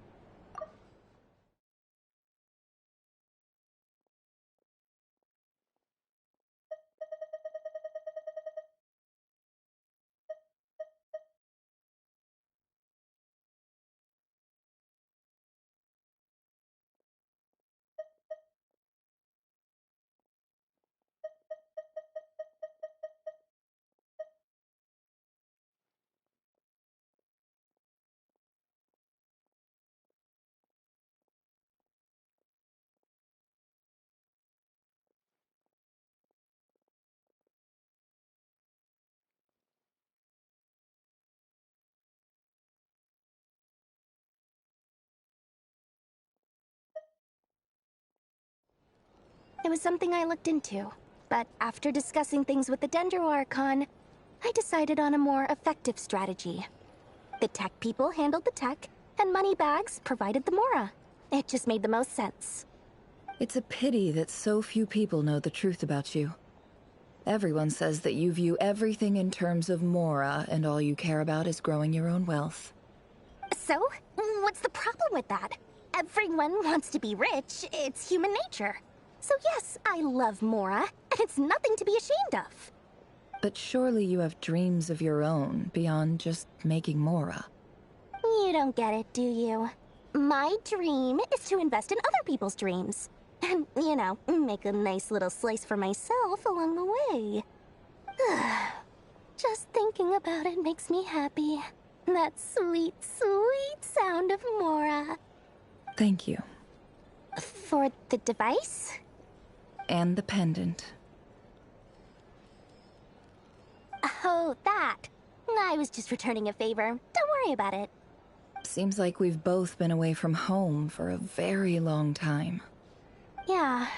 It was something I looked into, but after discussing things with the Dendro Archon, I decided on a more effective strategy. The tech people handled the tech, and Moneybags provided the Mora. It just made the most sense. It's a pity that so few people know the truth about you. Everyone says that you view everything in terms of Mora, and all you care about is growing your own wealth. So, what's the problem with that? Everyone wants to be rich. It's human nature. So yes, I love Mora, and it's nothing to be ashamed of. But surely you have dreams of your own, beyond just making Mora. You don't get it, do you? My dream is to invest in other people's dreams. And, you know, make a nice little slice for myself along the way. Just thinking about it makes me happy. That sweet, sweet sound of Mora. Thank you. For the device? And the pendant. Oh, that. I was just returning a favor. Don't worry about it. Seems like we've both been away from home for a very long time. Yeah.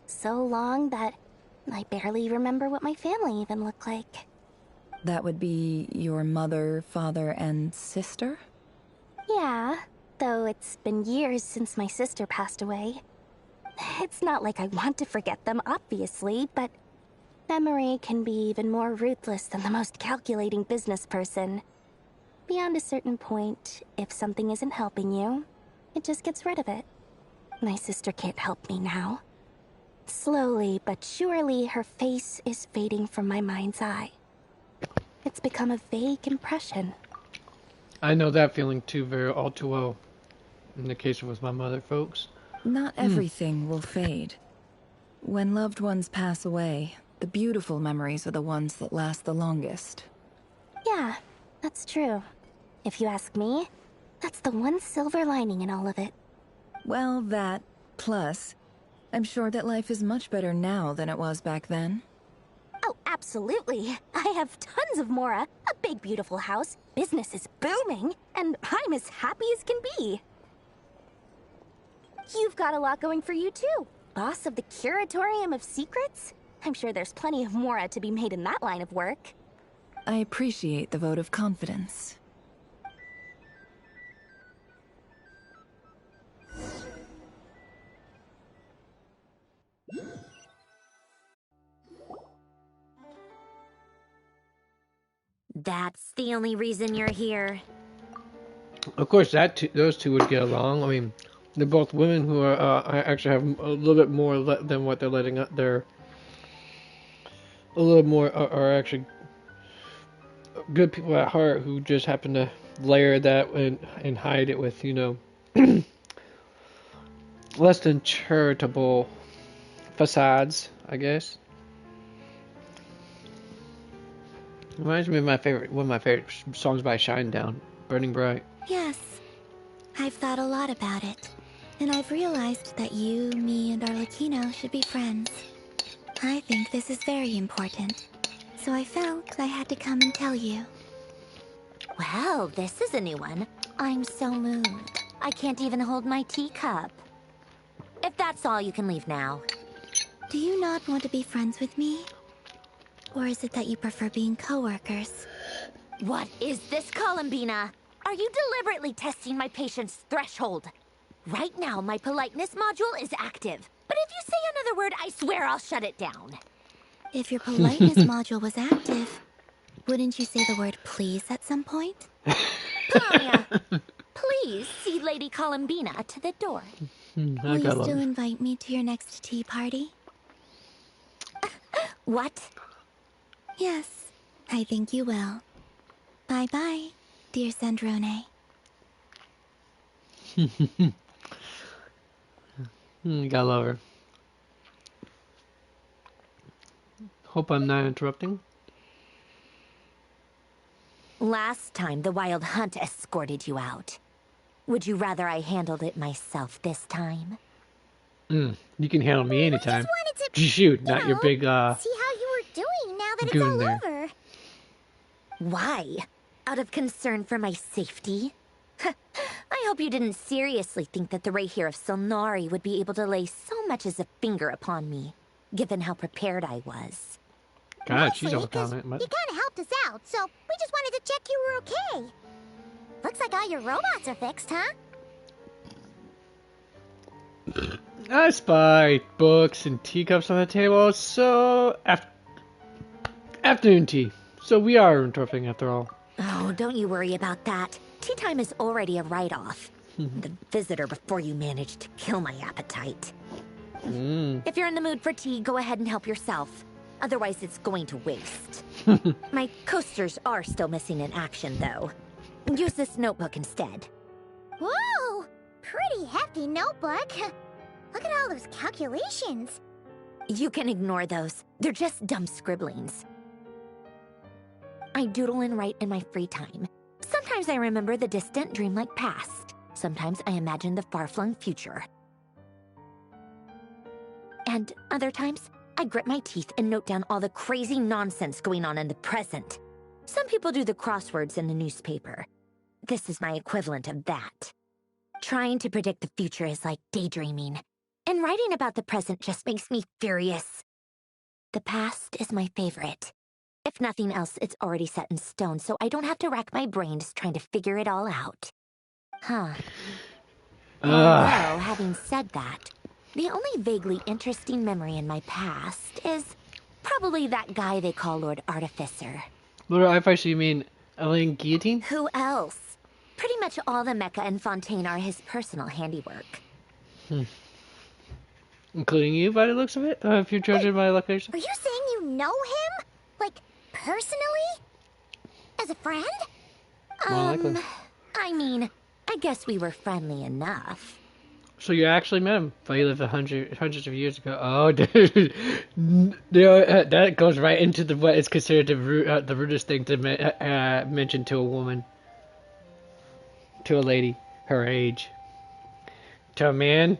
So long that I barely remember what my family even looked like. That would be your mother, father, and sister? Yeah, though it's been years since my sister passed away. It's not like I want to forget them, obviously, but memory can be even more ruthless than the most calculating business person. Beyond a certain point, if something isn't helping you, it just gets rid of it. My sister can't help me now. Slowly but surely, her face is fading from my mind's eye. It's become a vague impression. I know that feeling too, all too well. In the case with my mother, folks. Not everything will fade. When loved ones pass away, the beautiful memories are the ones that last the longest. Yeah, that's true. If you ask me, That's the one silver lining in all of it. Well, that, plus, I'm sure that life is much better now than it was back then. Oh, absolutely. I have tons of Mora, a big beautiful house, business is booming, and I'm as happy as can be. You've got a lot going for you too. Boss of the Curatorium of Secrets? I'm sure there's plenty of Mora to be made in that line of work. I appreciate the vote of confidence. That's the only reason you're here. Of course, those two would get along. I mean, they're both women who are actually have a little bit more than what they're letting up. They're a little more are actually good people at heart who just happen to layer that and hide it with, less than charitable facades, I guess. Reminds me of one of my favorite songs by Shinedown, Burning Bright. Yes, I've thought a lot about it. And I've realized that you, me, and Arlecchino should be friends. I think this is very important. So I felt I had to come and tell you. Well, this is a new one. I'm so moved. I can't even hold my teacup. If that's all, you can leave now. Do you not want to be friends with me? Or is it that you prefer being co-workers? What is this, Columbina? Are you deliberately testing my patience threshold? Right now, my politeness module is active. But if you say another word, I swear I'll shut it down. If your politeness module was active, wouldn't you say the word please at some point? Panya, please see Lady Columbina to the door. Will you still invite me to your next tea party? What? Yes, I think you will. Bye-bye, dear Sandrone. Gotta love her. Hope I'm not interrupting. Last time, the Wild Hunt escorted you out. Would you rather I handled it myself this time? You can handle me anytime. I just wanted to, Shoot, not your big, see how you were doing now that it's all there. over. Why? Out of concern for my safety? I hope you didn't seriously think that the Rayhir of Silnari would be able to lay so much as a finger upon me, given how prepared I was. God, she's all comment. You kind of helped us out, so we just wanted to check you were okay. Looks like all your robots are fixed, huh? I spy books and teacups on the table, so afternoon tea. So we are interrupting after all. Oh, don't you worry about that. Tea time is already a write-off. The visitor before you managed to kill my appetite. If you're in the mood for tea, go ahead and help yourself. Otherwise, it's going to waste. My coasters are still missing in action, though. Use this notebook instead. Whoa! Pretty hefty notebook. Look at all those calculations. You can ignore those. They're just dumb scribblings. I doodle and write in my free time. Sometimes I remember the distant, dreamlike past. Sometimes I imagine the far-flung future. And other times, I grit my teeth and note down all the crazy nonsense going on in the present. Some people do the crosswords in the newspaper. This is my equivalent of that. Trying to predict the future is like daydreaming, and writing about the present just makes me furious. The past is my favorite. If nothing else, it's already set in stone, so I don't have to rack my brains trying to figure it all out. Huh. Although, having said that, the only vaguely interesting memory in my past is probably that guy they call Lord Artificer. Lord Artificer, you mean Elaine Guillotine? Who else? Pretty much all the mecha and Fontaine are his personal handiwork. Including you, by the looks of it? If you're judging by location? Are you saying you know him? Like, personally? As a friend? I mean, I guess we were friendly enough. So you actually met him, but he lived hundreds of years ago. Oh, dude. That goes right into what is considered the rudest thing to mention to a woman. to a lady her age. To a man,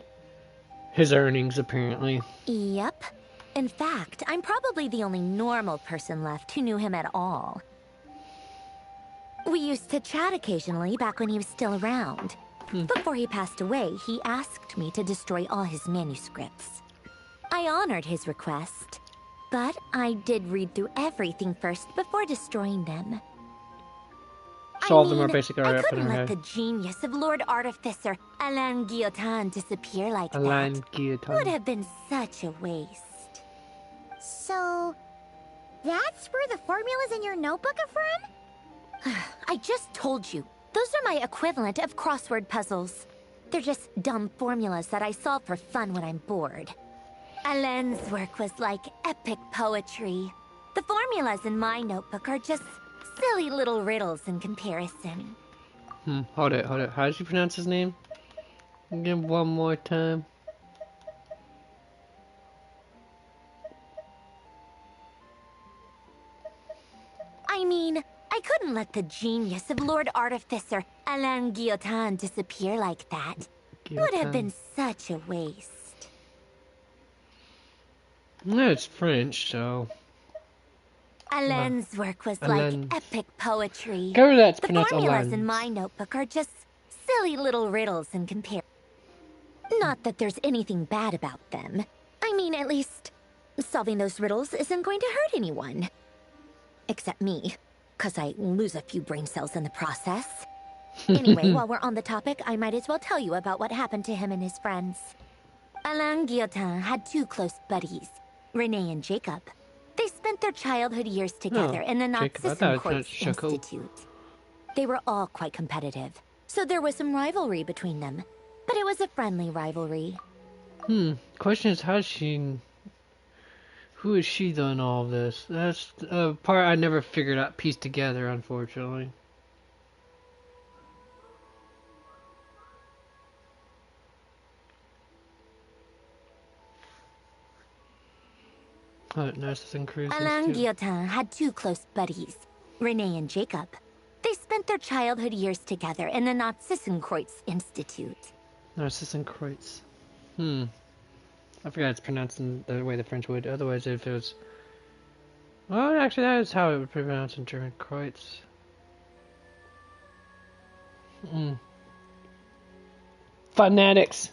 his earnings, apparently. Yep. In fact, I'm probably the only normal person left who knew him at all. We used to chat occasionally back when he was still around. Before he passed away, he asked me to destroy all his manuscripts. I honored his request, but I did read through everything first before destroying them. So all of them are basically I right up in couldn't her let head. the genius of Lord Artificer Alain Guillotin disappear like Alain that. Guillotin. Would have been such a waste. So, that's where the formulas in your notebook are from? I just told you. Those are my equivalent of crossword puzzles. They're just dumb formulas that I solve for fun when I'm bored. Alain's work was like epic poetry. The formulas in my notebook are just silly little riddles in comparison. Hold it. How did you pronounce his name? Again, one more time. I mean, I couldn't let the genius of Lord Artificer Alain Guillotin disappear like that. Would have been such a waste. No, it's French, so... Alain's work was Alain's. like epic poetry. Cover that's The pronounced formulas Alain's. in my notebook are just silly little riddles in comparison. Not that there's anything bad about them. I mean, at least, solving those riddles isn't going to hurt anyone. Except me, 'cause I lose a few brain cells in the process. Anyway, while we're on the topic, I might as well tell you about what happened to him and his friends. Alain Guillotin had two close buddies, Renee and Jacob. They spent their childhood years together in the Narcissus Courts Institute. They were all quite competitive, so there was some rivalry between them. But it was a friendly rivalry. Question is, who is she doing all of this? That's a part I never figured out, pieced together, unfortunately. Alain Guillotin had two close buddies, Renee and Jacob. They spent their childhood years together in the Narcissus Courts Institute. Narcissus Kreutz. I forgot it's pronounced in the way the French would. Otherwise, if it was... Well, actually, that is how it would be pronounced in German. Kreutz. Phonetics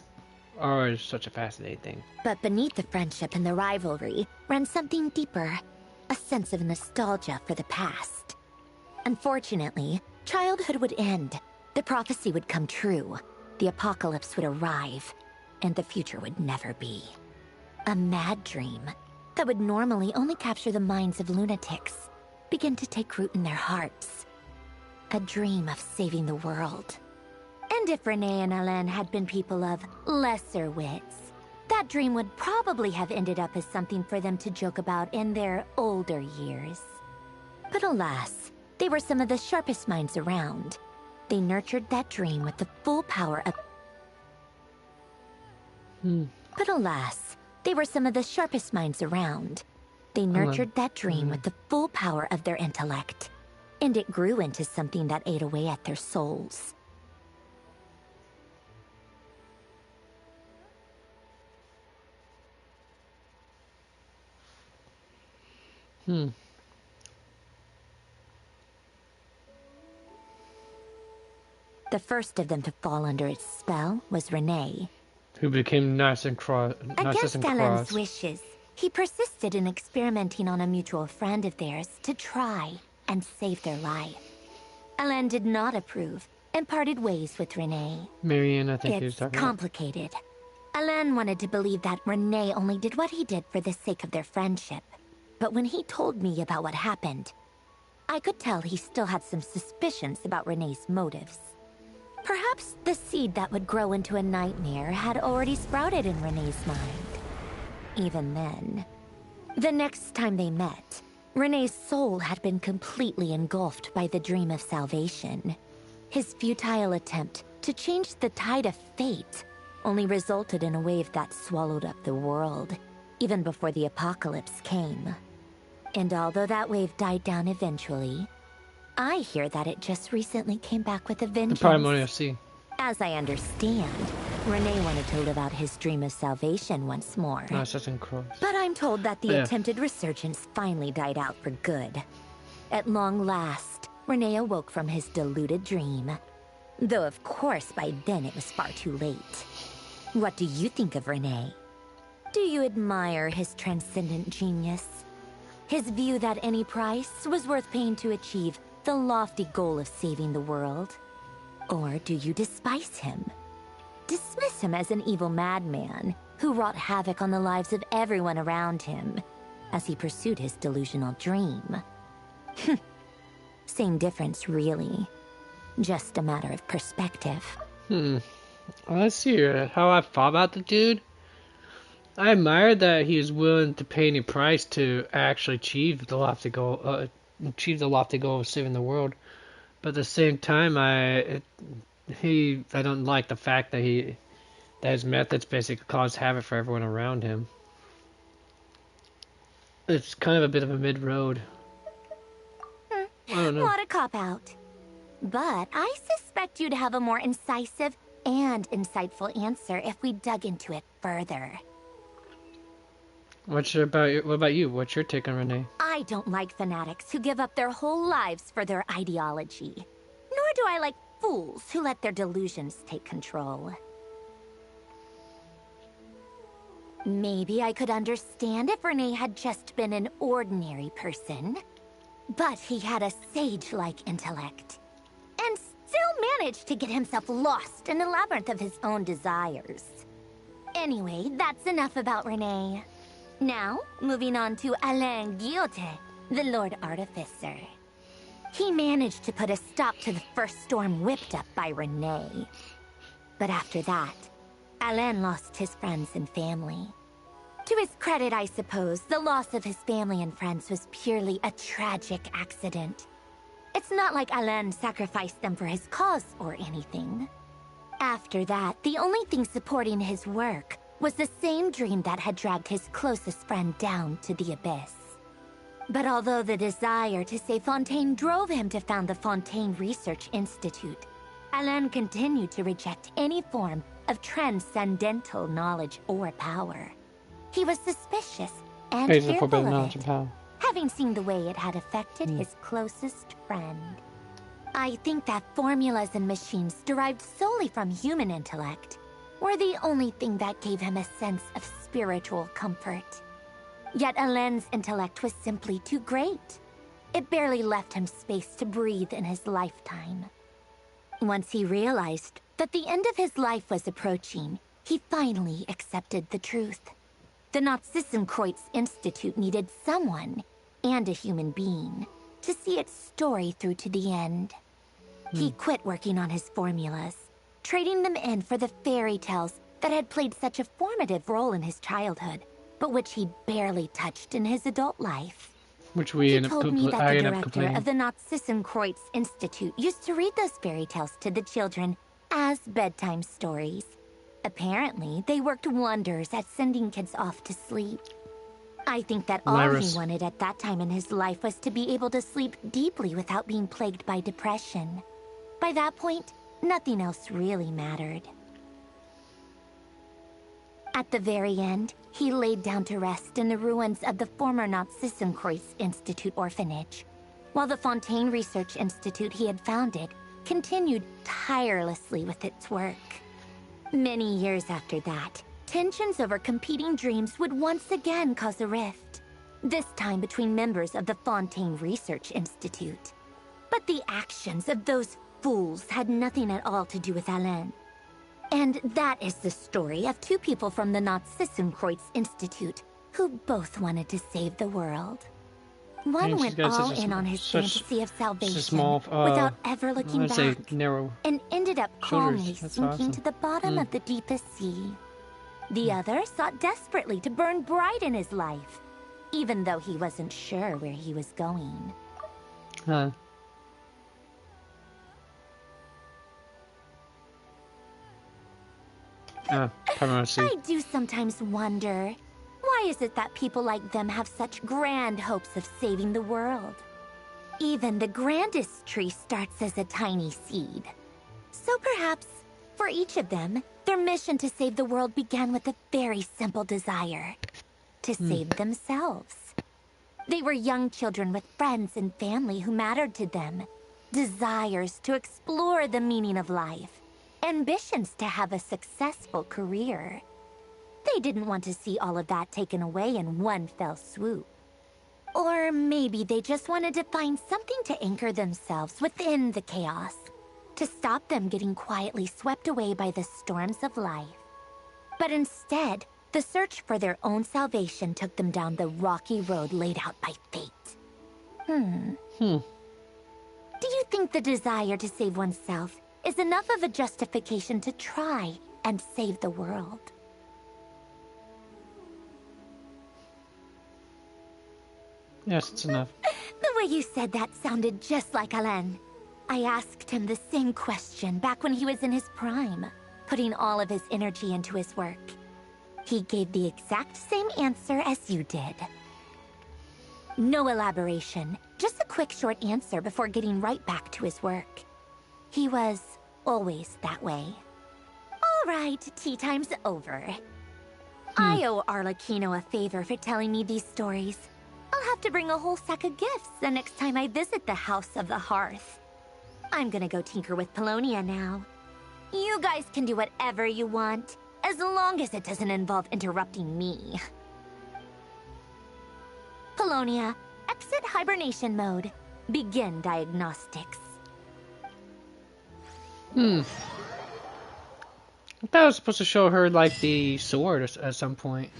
are such a fascinating thing. But beneath the friendship and the rivalry ran something deeper, a sense of nostalgia for the past. Unfortunately, childhood would end, the prophecy would come true, the apocalypse would arrive, and the future would never be. A mad dream that would normally only capture the minds of lunatics begin to take root in their hearts. A dream of saving the world. And if Renee and Alain had been people of lesser wits, that dream would probably have ended up as something for them to joke about in their older years. But alas, they were some of the sharpest minds around. They nurtured that dream with the full power of... But alas, they were some of the sharpest minds around. They nurtured that dream with the full power of their intellect. And it grew into something that ate away at their souls. The first of them to fall under its spell was Renee. Who became Narcissus Cross. Against Alain's wishes, he persisted in experimenting on a mutual friend of theirs to try and save their life. Alain did not approve and parted ways with Renee. Marianne, I think he was It's talking complicated. Alain wanted to believe that Renee only did what he did for the sake of their friendship. But when he told me about what happened, I could tell he still had some suspicions about Renee's motives. Perhaps the seed that would grow into a nightmare had already sprouted in Renee's mind. Even then. The next time they met, Renee's soul had been completely engulfed by the dream of salvation. His futile attempt to change the tide of fate only resulted in a wave that swallowed up the world, even before the apocalypse came. And although that wave died down eventually, I hear that it just recently came back with a The vengeance. Primordial Sea. As I understand, Renee wanted to live out his dream of salvation once more. No, Assassin's Cross. But I'm told that the Yeah. attempted resurgence finally died out for good. At long last, Renee awoke from his deluded dream. Though of course by then it was far too late. What do you think of Renee? Do you admire his transcendent genius? His view that any price was worth paying to achieve the lofty goal of saving the world? Or do you despise him? Dismiss him as an evil madman who wrought havoc on the lives of everyone around him as he pursued his delusional dream? Same difference, really. Just a matter of perspective. Let's see how I thought about the dude. I admired that he was willing to pay any price to actually achieve the lofty goal of saving the world. But at the same time, I don't like the fact that his methods basically cause havoc for everyone around him. It's kind of a bit of a mid-road. I don't know. What a cop-out. But I suspect you'd have a more incisive and insightful answer if we dug into it further. What about you? What's your take on Renee? I don't like fanatics who give up their whole lives for their ideology. Nor do I like fools who let their delusions take control. Maybe I could understand if Renee had just been an ordinary person. But he had a sage-like intellect. And still managed to get himself lost in the labyrinth of his own desires. Anyway, that's enough about Renee. Now, moving on to Alain Guillotin, the Lord Artificer. He managed to put a stop to the first storm whipped up by Renee. But after that, Alain lost his friends and family. To his credit, I suppose, the loss of his family and friends was purely a tragic accident. It's not like Alain sacrificed them for his cause or anything. After that, the only thing supporting his work was the same dream that had dragged his closest friend down to the abyss. But although the desire to save Fontaine drove him to found the Fontaine Research Institute, Alain continued to reject any form of transcendental knowledge or power. He was suspicious and fearful of it, having seen the way it had affected his closest friend. I think that formulas and machines derived solely from human intellect were the only thing that gave him a sense of spiritual comfort. Yet Alain's intellect was simply too great. It barely left him space to breathe in his lifetime. Once he realized that the end of his life was approaching, he finally accepted the truth. The Nazissenkreuz Institute needed someone, and a human being, to see its story through to the end. He quit working on his formulas, trading them in for the fairy tales that had played such a formative role in his childhood, but which he barely touched in his adult life. Which we He end up told me that the director complaining. of the Nazissenkreuz Institute used to read those fairy tales to the children as bedtime stories. Apparently, they worked wonders at sending kids off to sleep. I think that all he wanted at that time in his life was to be able to sleep deeply without being plagued by depression. By that point, nothing else really mattered. At the very end, he laid down to rest in the ruins of the former Nazissenkreuz Institute orphanage, while the Fontaine Research Institute he had founded continued tirelessly with its work. Many years after that, tensions over competing dreams would once again cause a rift, this time between members of the Fontaine Research Institute. But the actions of those fools had nothing at all to do with Alain. And that is the story of two people from the Nazissenkreuz Institute who both wanted to save the world. One went all in on his fantasy of salvation without ever looking back, and ended up calmly sinking to the bottom of the deepest sea. The other sought desperately to burn bright in his life, even though he wasn't sure where he was going. I do sometimes wonder, why is it that people like them have such grand hopes of saving the world? Even the grandest tree starts as a tiny seed. So perhaps, for each of them, their mission to save the world began with a very simple desire. To save themselves. They were young children with friends and family who mattered to them. Desires to explore the meaning of life. Ambitions to have a successful career. They didn't want to see all of that taken away in one fell swoop. Or maybe they just wanted to find something to anchor themselves within the chaos. To stop them getting quietly swept away by the storms of life. But instead, the search for their own salvation took them down the rocky road laid out by fate. Do you think the desire to save oneself is enough of a justification to try and save the world? Yes, it's enough. The way you said that sounded just like Alain. I asked him the same question back when he was in his prime, putting all of his energy into his work. He gave the exact same answer as you did. No elaboration, just a quick short answer before getting right back to his work. He was always that way. All right, tea time's over. I owe Arlecchino a favor for telling me these stories. I'll have to bring a whole sack of gifts the next time I visit the House of the Hearth. I'm gonna go tinker with Polonia now. You guys can do whatever you want, as long as it doesn't involve interrupting me. Polonia, exit hibernation mode. Begin diagnostics. I thought I was supposed to show her, like, the sword at some point.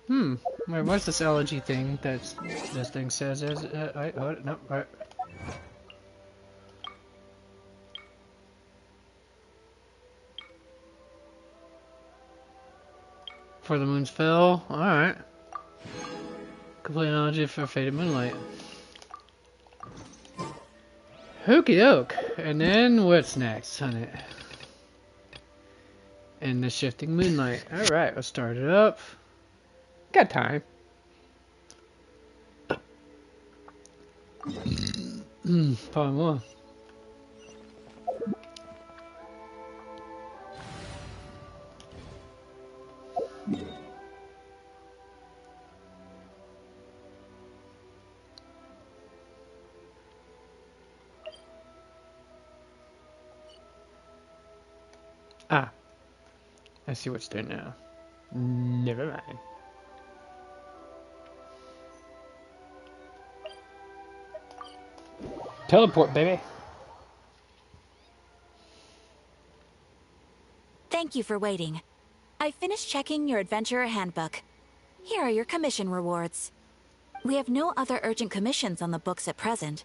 Wait, what's this elegy thing that this thing says? No, right. For the moon's fell. Alright. Complete analogy for faded moonlight. Hokey doke. And then what's next, honey? In the shifting moonlight. Alright, let's start it up. Got time. Probably more. Ah. I see what's there now. Never mind. Teleport, baby. Thank you for waiting. I finished checking your adventurer handbook. Here are your commission rewards. We have no other urgent commissions on the books at present.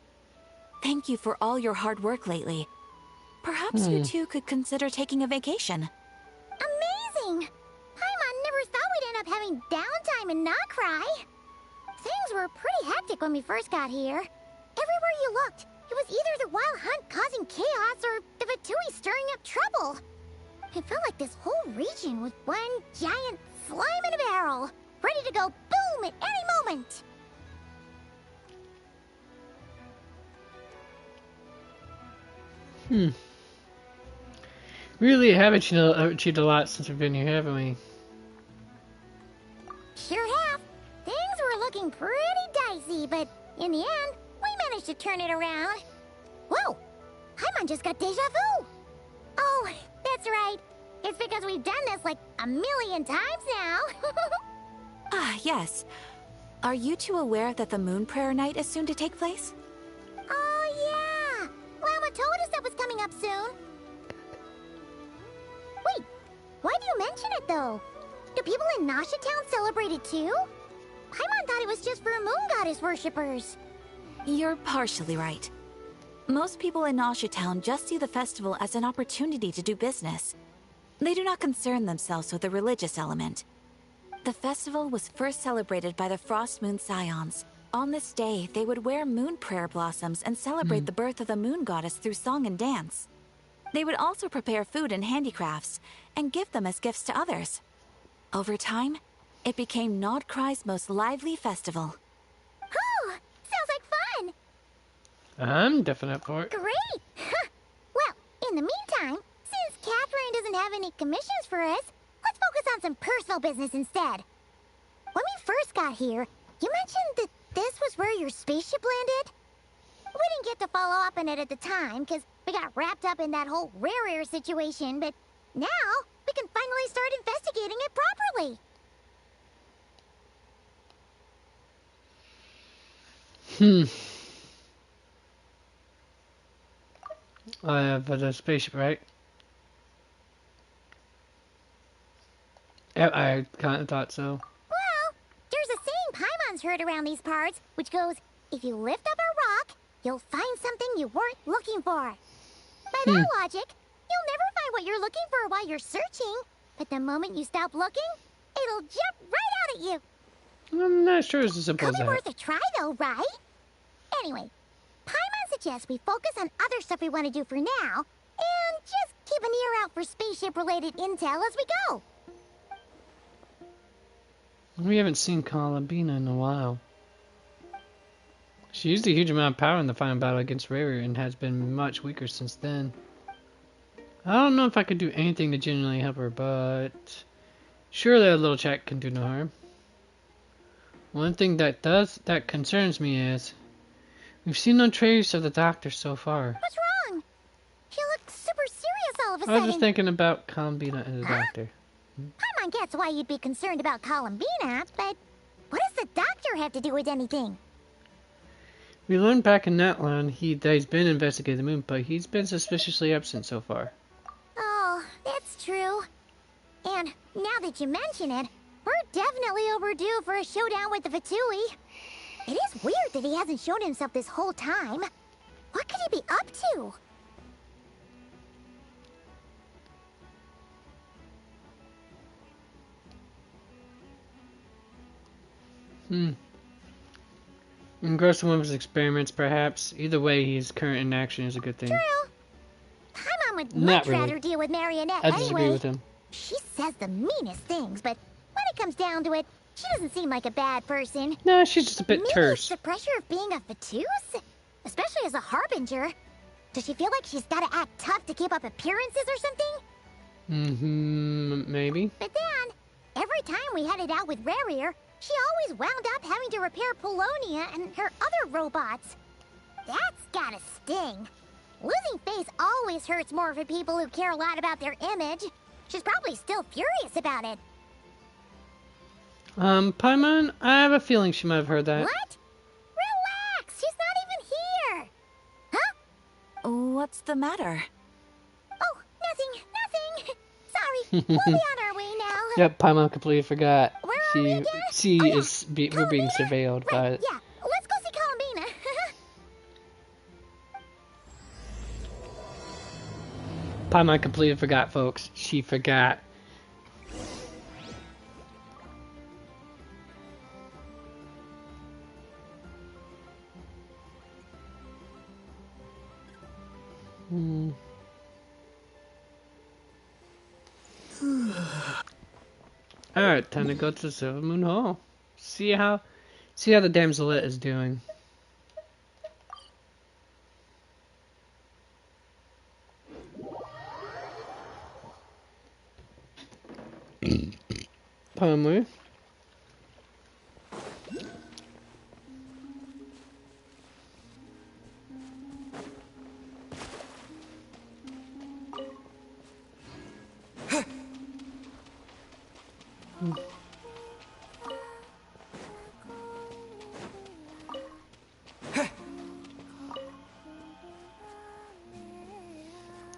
Thank you for all your hard work lately. Perhaps you two could consider taking a vacation. Amazing! Paimon never thought we'd end up having downtime in Nocry. Things were pretty hectic when we first got here. Everywhere you looked, it was either the Wild Hunt causing chaos or the Fatui stirring up trouble. It felt like this whole region was one giant slime in a barrel, ready to go boom at any moment. Really have achieved a lot since we've been here, haven't we? Sure have. Things were looking pretty dicey, but in the end, we managed to turn it around. Whoa! Paimon just got deja vu! Oh, that's right. It's because we've done this like a million times now. Ah, yes. Are you two aware that the Moon Prayer Night is soon to take place? Oh, yeah! Lama told us that was coming up soon. Wait, why do you mention it, though? Do people in Nasha Town celebrate it, too? Paimon thought it was just for Moon Goddess worshippers. You're partially right. Most people in Nasha Town just see the festival as an opportunity to do business. They do not concern themselves with the religious element. The festival was first celebrated by the Frost Moon Scions. On this day, they would wear moon prayer blossoms and celebrate the birth of the moon goddess through song and dance. They would also prepare food and handicrafts and give them as gifts to others. Over time, it became Nodcry's most lively festival. Oh, sounds like fun! I'm definitely up for it. Great! Well, in the meantime, since Catherine doesn't have any commissions for us, let's focus on some personal business instead. When we first got here, you mentioned that this was where your spaceship landed? We didn't get to follow up on it at the time, because we got wrapped up in that whole rare situation, but now we can finally start investigating it properly. For the spaceship, right? Yep, I kind of thought so. Well, there's a saying Paimon's heard around these parts, which goes, if you lift up a rock, you'll find something you weren't looking for. By that logic, you'll never find what you're looking for while you're searching, but the moment you stop looking, it'll jump right out at you. I'm not sure it's as simple as Could be that. worth a try, though, right? Anyway, Paimon suggests we focus on other stuff we want to do for now, and just keep an ear out for spaceship-related intel as we go. We haven't seen Columbina in a while. She used a huge amount of power in the final battle against Rary and has been much weaker since then. I don't know if I could do anything to genuinely help her, but surely a little chat can do no harm. One thing that concerns me is we've seen no trace of the doctor so far. What's wrong? She looks super serious all of a I sudden. was just thinking about Columbina and the doctor. Paimon gets why you'd be concerned about Columbina, but what does the doctor have to do with anything? We learned back in Natlan that he's been investigating the moon, but he's been suspiciously absent so far. Oh, that's true. And now that you mention it, we're definitely overdue for a showdown with the Fatui. It is weird that he hasn't shown himself this whole time. What could he be up to? Engrossed in one of his experiments, perhaps. Either way, his current inaction is a good thing. True. Paimon would Not much really. rather deal with Marionette I disagree anyway. with him. She says the meanest things, but when it comes down to it, she doesn't seem like a bad person. No, she's just a bit Maybe terse. it's the pressure of being a Fatuse? Especially as a Harbinger. Does she feel like she's gotta act tough to keep up appearances or something? Maybe. But then, every time we headed out with Rarier, she always wound up having to repair Polonia and her other robots. That's gotta sting. Losing face always hurts more for people who care a lot about their image. She's probably still furious about it. Paimon, I have a feeling she might have heard that. What? Relax, she's not even here. Huh? What's the matter? Oh, nothing. Sorry, we'll be on our way now. Yep, Paimon completely forgot. Where are we again? We're being surveilled by it. Yeah, let's go see Columbina. Paimon completely forgot, folks. She forgot. Alright, time to go to Silver Moon Hall. See how the damselette is doing. Palmer.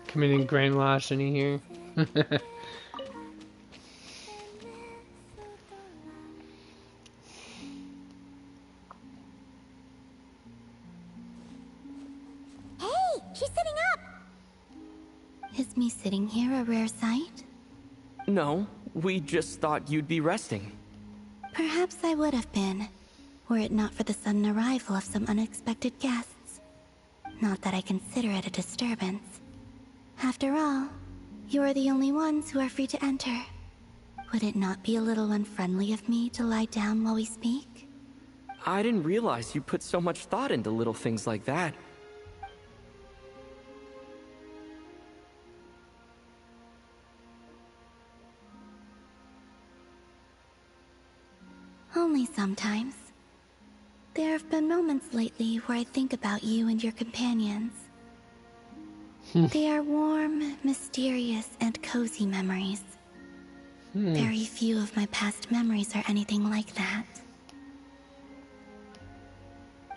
Committing grand larceny here. Hey, she's sitting up. Is me sitting here a rare sight? No, we just thought you'd be resting. Perhaps I would have been, were it not for the sudden arrival of some unexpected guests. Not that I consider it a disturbance. After all, you are the only ones who are free to enter. Would it not be a little unfriendly of me to lie down while we speak? I didn't realize you put so much thought into little things like that. Only sometimes. There have been moments lately where I think about you and your companions. They are warm, mysterious, and cozy memories. Very few of my past memories are anything like that.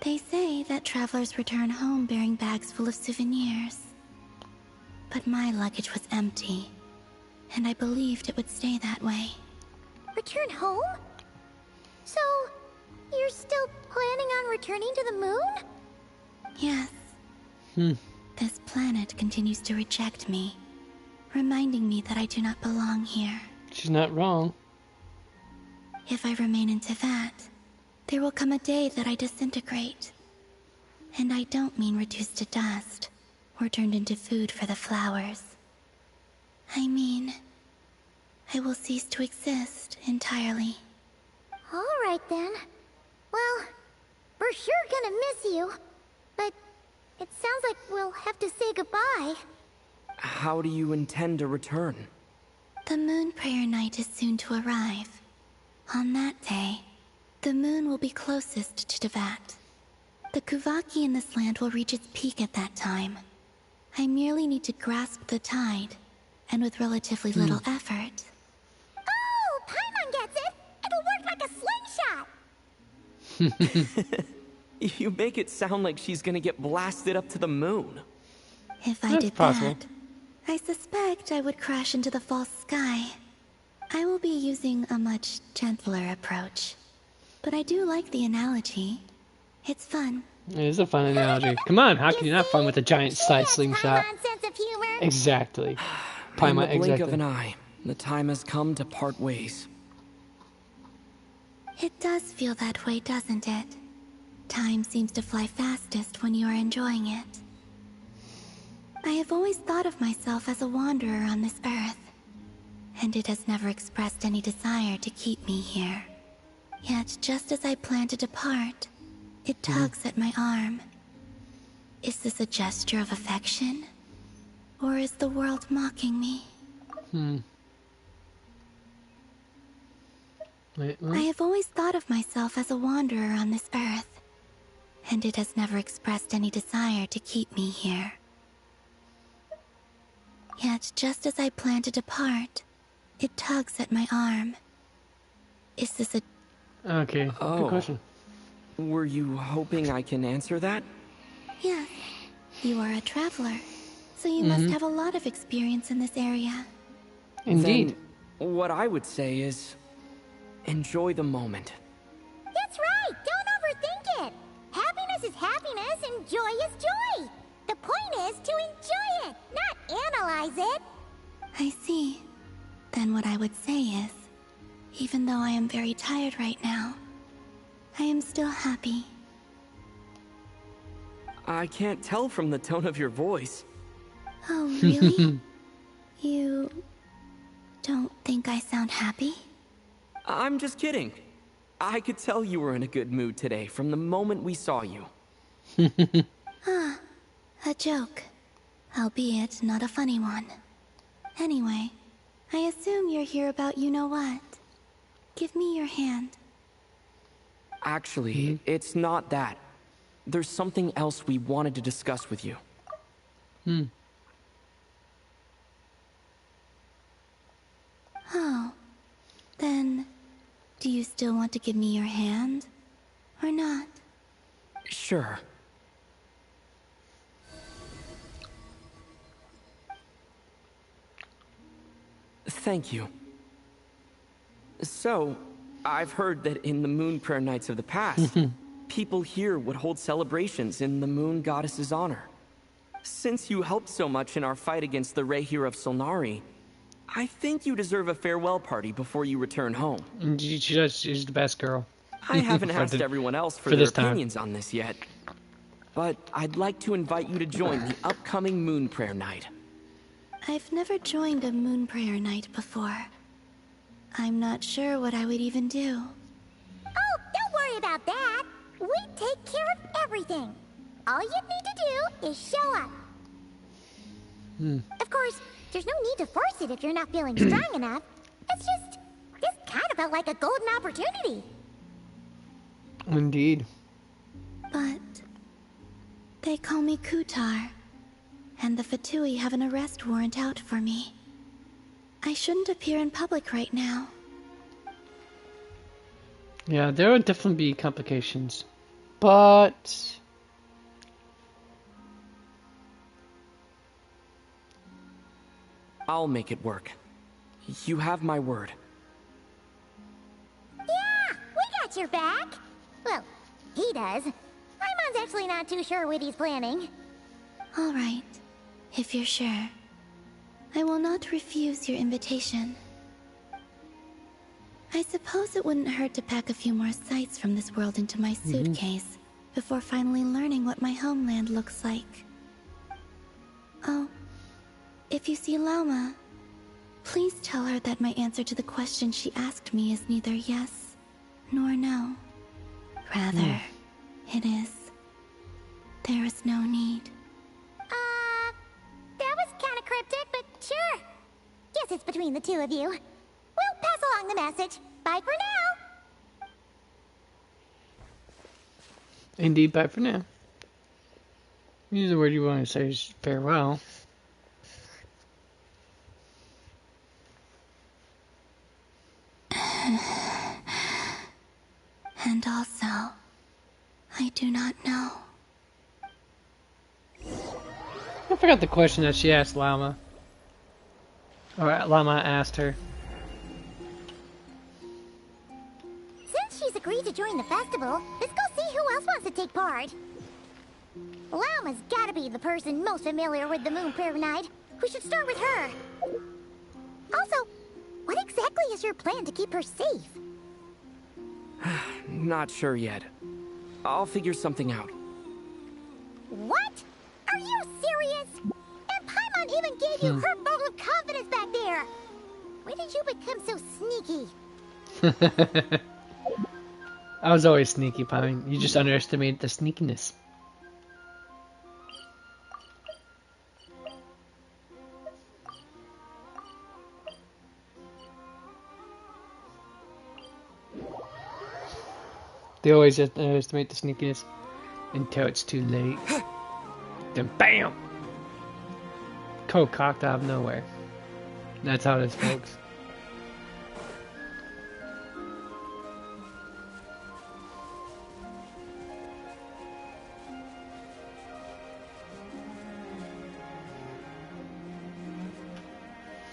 They say that travelers return home bearing bags full of souvenirs. But my luggage was empty, and I believed it would stay that way. Return home? So, you're still planning on returning to the moon? Yes. This planet continues to reject me, reminding me that I do not belong here. She's not wrong. If I remain in Teyvat, there will come a day that I disintegrate. And I don't mean reduced to dust, or turned into food for the flowers. I mean, I will cease to exist entirely. Alright then. Well, we're sure gonna miss you. But it sounds like we'll have to say goodbye. How do you intend to return? The moon prayer night is soon to arrive. On that day, the moon will be closest to Teyvat. The Kuvaki in this land will reach its peak at that time. I merely need to grasp the tide, and with relatively little effort. Oh, Paimon gets it! It'll work like a slingshot! You make it sound like she's gonna get blasted up to the moon. If I did that, I suspect I would crash into the false sky. I will be using a much gentler approach. But I do like the analogy. It's fun. It is a fun analogy. Come on, how can you not fun with a giant side slingshot? Sense of humor. Exactly. In the blink exactly. of an eye, the time has come to part ways. It does feel that way, doesn't it? Time seems to fly fastest when you are enjoying it. I have always thought of myself as a wanderer on this earth, and it has never expressed any desire to keep me here. Yet, just as I plan to depart, it tugs at my arm. Is this a gesture of affection? Or is the world mocking me? I have always thought of myself as a wanderer on this earth, and it has never expressed any desire to keep me here. Yet, just as I plan to depart, it tugs at my arm. Is this a... Okay, good question. Were you hoping I can answer that? Yes, you are a traveler, so you must have a lot of experience in this area. Indeed. Then, what I would say is, enjoy the moment. That's right! Don't overthink it! Happiness is happiness and joy is joy! The point is to enjoy it, not analyze it! I see. Then what I would say is, even though I am very tired right now, I am still happy. I can't tell from the tone of your voice. Oh, really? You don't think I sound happy? I'm just kidding. I could tell you were in a good mood today from the moment we saw you. Ah, a joke. Albeit not a funny one. Anyway, I assume you're here about you-know-what. Give me your hand. Actually, it's not that. There's something else we wanted to discuss with you. Oh. Then, do you still want to give me your hand? Or not? Sure. Thank you. So, I've heard that in the moon prayer nights of the past, people here would hold celebrations in the moon goddess's honor. Since you helped so much in our fight against the Rehir of Solnari, I think you deserve a farewell party before you return home. She's the best girl. I haven't asked everyone else for their opinions on this yet, but I'd like to invite you to join the upcoming moon prayer night. I've never joined a moon prayer night before. I'm not sure what I would even do. Oh, don't worry about that. We take care of everything. All you need to do is show up. Of course, there's no need to force it if you're not feeling strong enough. It's just, this kind of felt like a golden opportunity. Indeed. But they call me Kutar, and the Fatui have an arrest warrant out for me. I shouldn't appear in public right now. Yeah, there would definitely be complications. But I'll make it work. You have my word. Yeah, we got your back. Well, he does. Paimon's actually not too sure what he's planning. All right, if you're sure. I will not refuse your invitation. I suppose it wouldn't hurt to pack a few more sights from this world into my suitcase before finally learning what my homeland looks like. Oh, if you see Lauma, please tell her that my answer to the question she asked me is neither yes nor no. Rather, it is. There is no need. That was kind of cryptic, but sure. Guess it's between the two of you. We'll pass along the message. Bye for now. indeed, bye for now. Use the word you want to say is farewell. And also, I do not know. I forgot the question that she asked Llama. Or Llama asked her. Since she's agreed to join the festival, let's go see who else wants to take part. Lauma's gotta be the person most familiar with the Moon Prayer Night. We should start with her. Also, what exactly is your plan to keep her safe? Not sure yet. I'll figure something out. What? Are you serious? And Paimon even gave you her vote of confidence back there. When did you become so sneaky? I was always sneaky, Paimon. You just underestimated the sneakiness. They always underestimate the sneakiness until it's too late. Then BAM! Cold cocked out of nowhere. That's how it is, folks.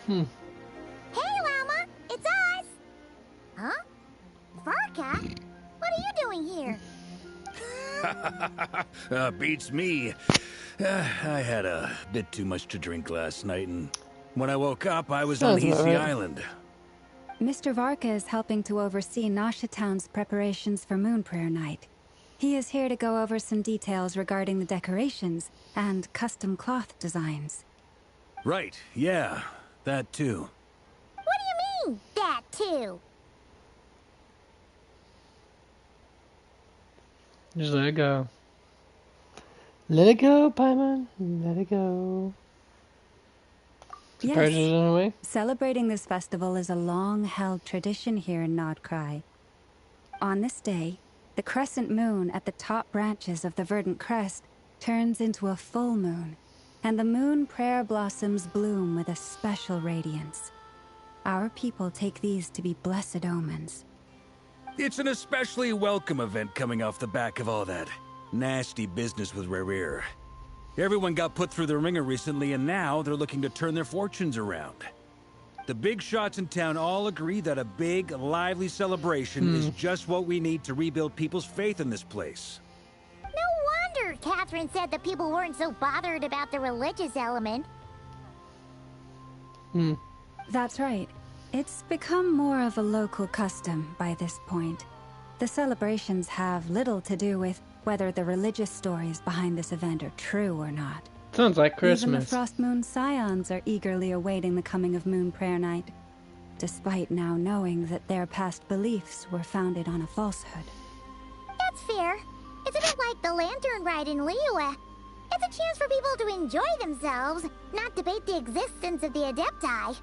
Hey, Llama! It's us! Huh? Varka? What are you doing here? Beats me. I had a bit too much to drink last night, and when I woke up, I was on the Easy Island. Mr. Varka is helping to oversee Nasha Town's preparations for Moon Prayer Night. He is here to go over some details regarding the decorations and custom cloth designs. Right, yeah, that too. What do you mean, that too? Just let it go. Let it go, Paimon. Let it go. Surprises Yes. on the way? Celebrating this festival is a long-held tradition here in Nodcry. On this day, the crescent moon at the top branches of the verdant crest turns into a full moon, and the moon prayer blossoms bloom with a special radiance. Our people take these to be blessed omens. It's an especially welcome event coming off the back of all that nasty business with Rare. Everyone got put through the ringer recently, and now they're looking to turn their fortunes around. The big shots in town all agree that a big, lively celebration is just what we need to rebuild people's faith in this place. No wonder Catherine said that people weren't so bothered about the religious element. That's right. It's become more of a local custom by this point. The celebrations have little to do with whether the religious stories behind this event are true or not. Sounds like Even the Christmas. Frost Moon Scions are eagerly awaiting the coming of Moon Prayer Night, despite now knowing that their past beliefs were founded on a falsehood. That's fair. It's a bit like the Lantern Ride in Liyue. It's a chance for people to enjoy themselves, not debate the existence of the Adepti.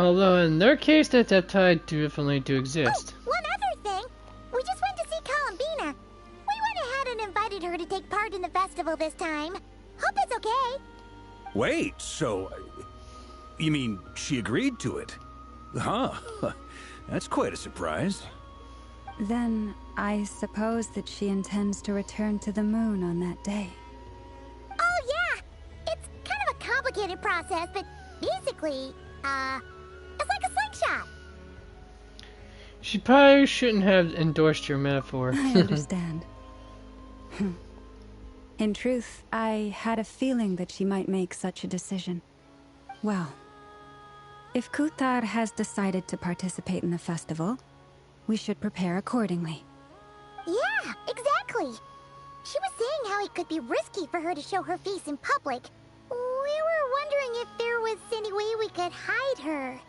Although in their case, that tide definitely do exist. Oh, one other thing. We just went to see Columbina. We went ahead and invited her to take part in the festival this time. Hope it's okay. Wait, so... You mean she agreed to it? Huh. That's quite a surprise. Then I suppose that she intends to return to the moon on that day. Oh, yeah. It's kind of a complicated process, but basically, it's like a slingshot. She probably shouldn't have endorsed your metaphor. I understand. In truth, I had a feeling that she might make such a decision. Well, if Kuthar has decided to participate in the festival, we should prepare accordingly. Yeah, exactly. She was saying how it could be risky for her to show her face in public. We were wondering if there was any way we could hide her.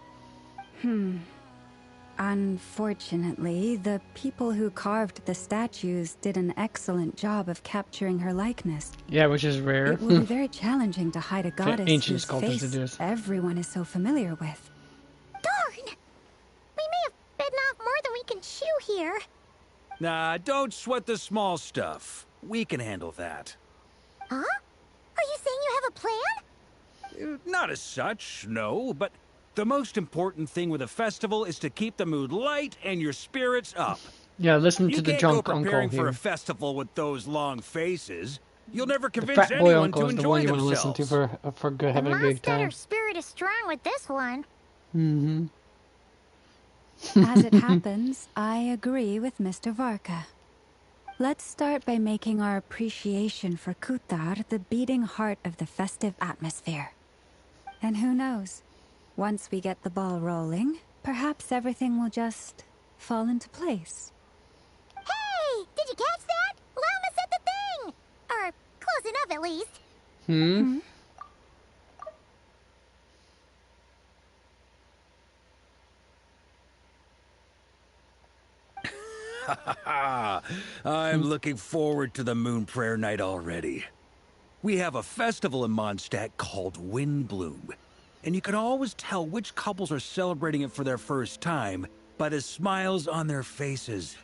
Unfortunately, the people who carved the statues did an excellent job of capturing her likeness. Yeah, which is rare. It will be very challenging to hide a goddess ancient whose sculptors to face do this. everyone is so familiar with. Darn! We may have bitten off more than we can chew here. Nah, don't sweat the small stuff. We can handle that. Huh? Are you saying you have a plan? Not as such, no, but the most important thing with a festival is to keep the mood light and your spirits up. Yeah, listen to the drunk You can't go preparing uncle for here. a festival with those long faces. You'll never The convince fat boy anyone uncle to is the enjoy one you want to themselves. listen to for good, having a The good monster time. spirit is strong with this one. Mm-hmm. As it happens, I agree with Mr. Varka. Let's start by making our appreciation for Kuthar the beating heart of the festive atmosphere. And who knows? Once we get the ball rolling, perhaps everything will just fall into place. Hey! Did you catch that? Llama said the thing! Or close enough, at least. I'm looking forward to the Moon Prayer Night already. We have a festival in Mondstadt called Windbloom, and you can always tell which couples are celebrating it for their first time by the smiles on their faces.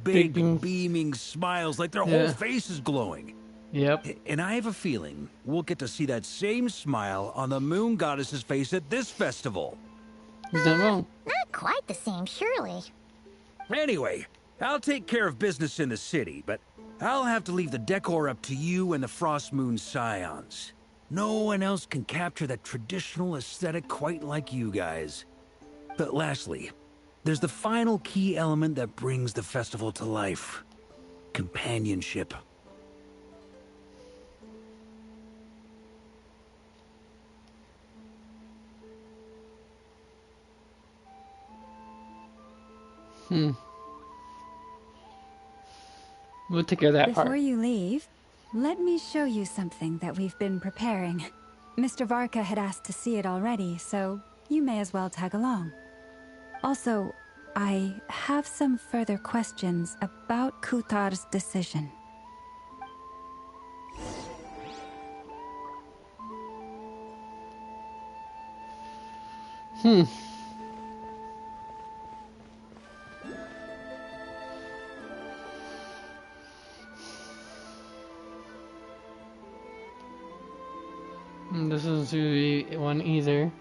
Big, beaming smiles like their whole face is glowing. Yep. And I have a feeling we'll get to see that same smile on the Moon Goddess's face at this festival. Is that wrong? Not quite the same, surely. Anyway, I'll take care of business in the city, but I'll have to leave the decor up to you and the Frost Moon Scions. No one else can capture that traditional aesthetic quite like you guys. But lastly, there's the final key element that brings the festival to life. Companionship. We'll take care of that Before part. you leave, let me show you something that we've been preparing. Mr. Varka had asked to see it already, so you may as well tag along. Also, I have some further questions about Kuthar's decision. This isn't the one either.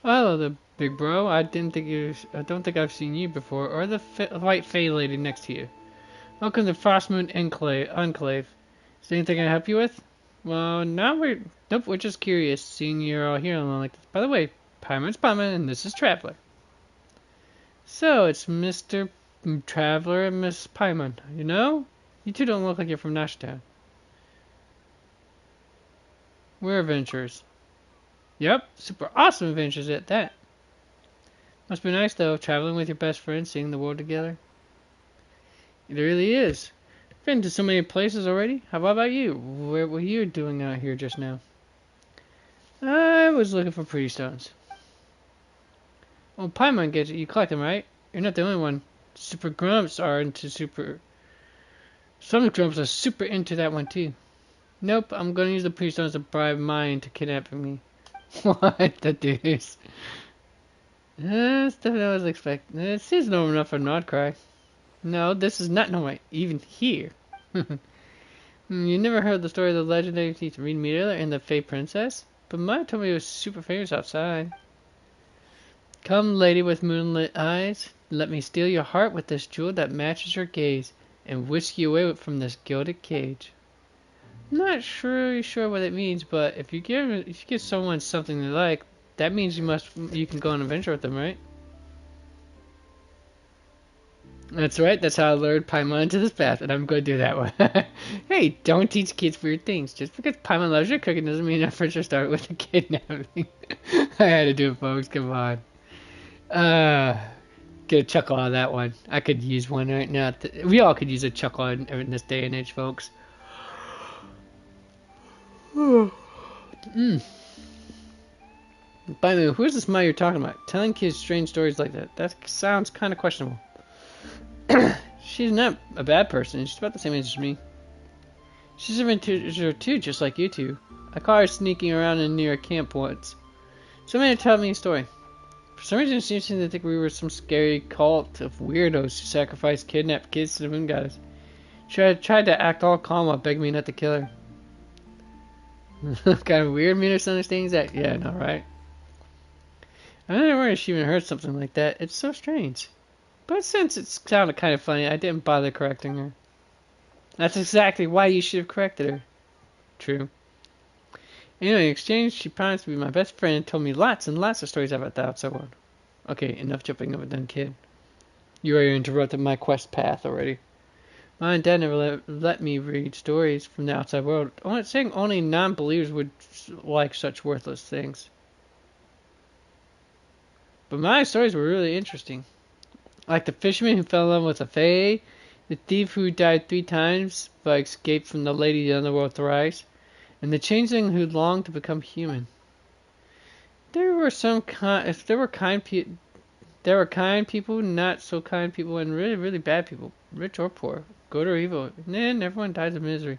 Oh, the big bro. I don't think I've seen you before, or the white fey lady next to you. Welcome to Frost Moon Enclave. Is there anything I can help you with? Well, nope, we're just curious, seeing you're all here alone like this. By the way, Paimon's Paimon, and this is Traveler. So, it's Mr. Traveler and Miss Paimon, you know? You two don't look like you're from Nashtown. We're adventurers. Yep, super awesome adventures at that. Must be nice though, traveling with your best friend, seeing the world together. It really is. Been to so many places already. How about you? What were you doing out here just now? I was looking for pretty stones. Well, Paimon gets it. You collect them, right? You're not the only one. Super Grumps are into super... Some Grumps are super into that one too. Nope, I'm gonna use the priest stones to bribe mine to kidnapping me. What the deuce? That's stuff I was expecting. This is normal enough for Nordcry. No, this is not normal, even here. You never heard the story of the legendary teacher Reed Miller and the Fey Princess? But mine told me it was super famous outside. Come, lady with moonlit eyes, let me steal your heart with this jewel that matches your gaze, and whisk you away from this gilded cage. I'm not really sure what it means, but if you give someone something they like, that means you can go on an adventure with them, right? That's right, that's how I lured Paimon into this path, and I'm going to do that one. Hey, don't teach kids weird things. Just because Paimon loves your cooking doesn't mean our friendship started with a kidnapping. I had to do it, folks, come on. Get a chuckle out of that one. I could use one right now. We all could use a chuckle in this day and age, folks. By the way, who's this Maya you're talking about? Telling kids strange stories like that. That sounds kind of questionable. She's not a bad person. She's about the same age as me. She's a adventurer too, just like you two. I caught her sneaking around near a camp once. Somebody told me a story. For some reason, she seemed to think we were some scary cult of weirdos who sacrificed, kidnapped kids to the moon goddess. She tried to act all calm while begging me not to kill her. Kind of weird misunderstandings that? Yeah, no, right? I don't know where she even heard something like that. It's so strange. But since it sounded kind of funny, I didn't bother correcting her. That's exactly why you should have corrected her. True. Anyway, in exchange, she promised to be my best friend and told me lots and lots of stories about the outside world. Okay, enough jumping over done, kid. You already interrupted my quest path already. Mom and Dad never let me read stories from the outside world. I'm saying only non-believers would like such worthless things. But my stories were really interesting. Like the fisherman who fell in love with a fae, the thief who died 3 times but escaped from the lady of the underworld thrice, and the changeling who longed to become human. There were kind people, not so kind people, and really, really bad people, rich or poor, good or evil, and then everyone dies of misery.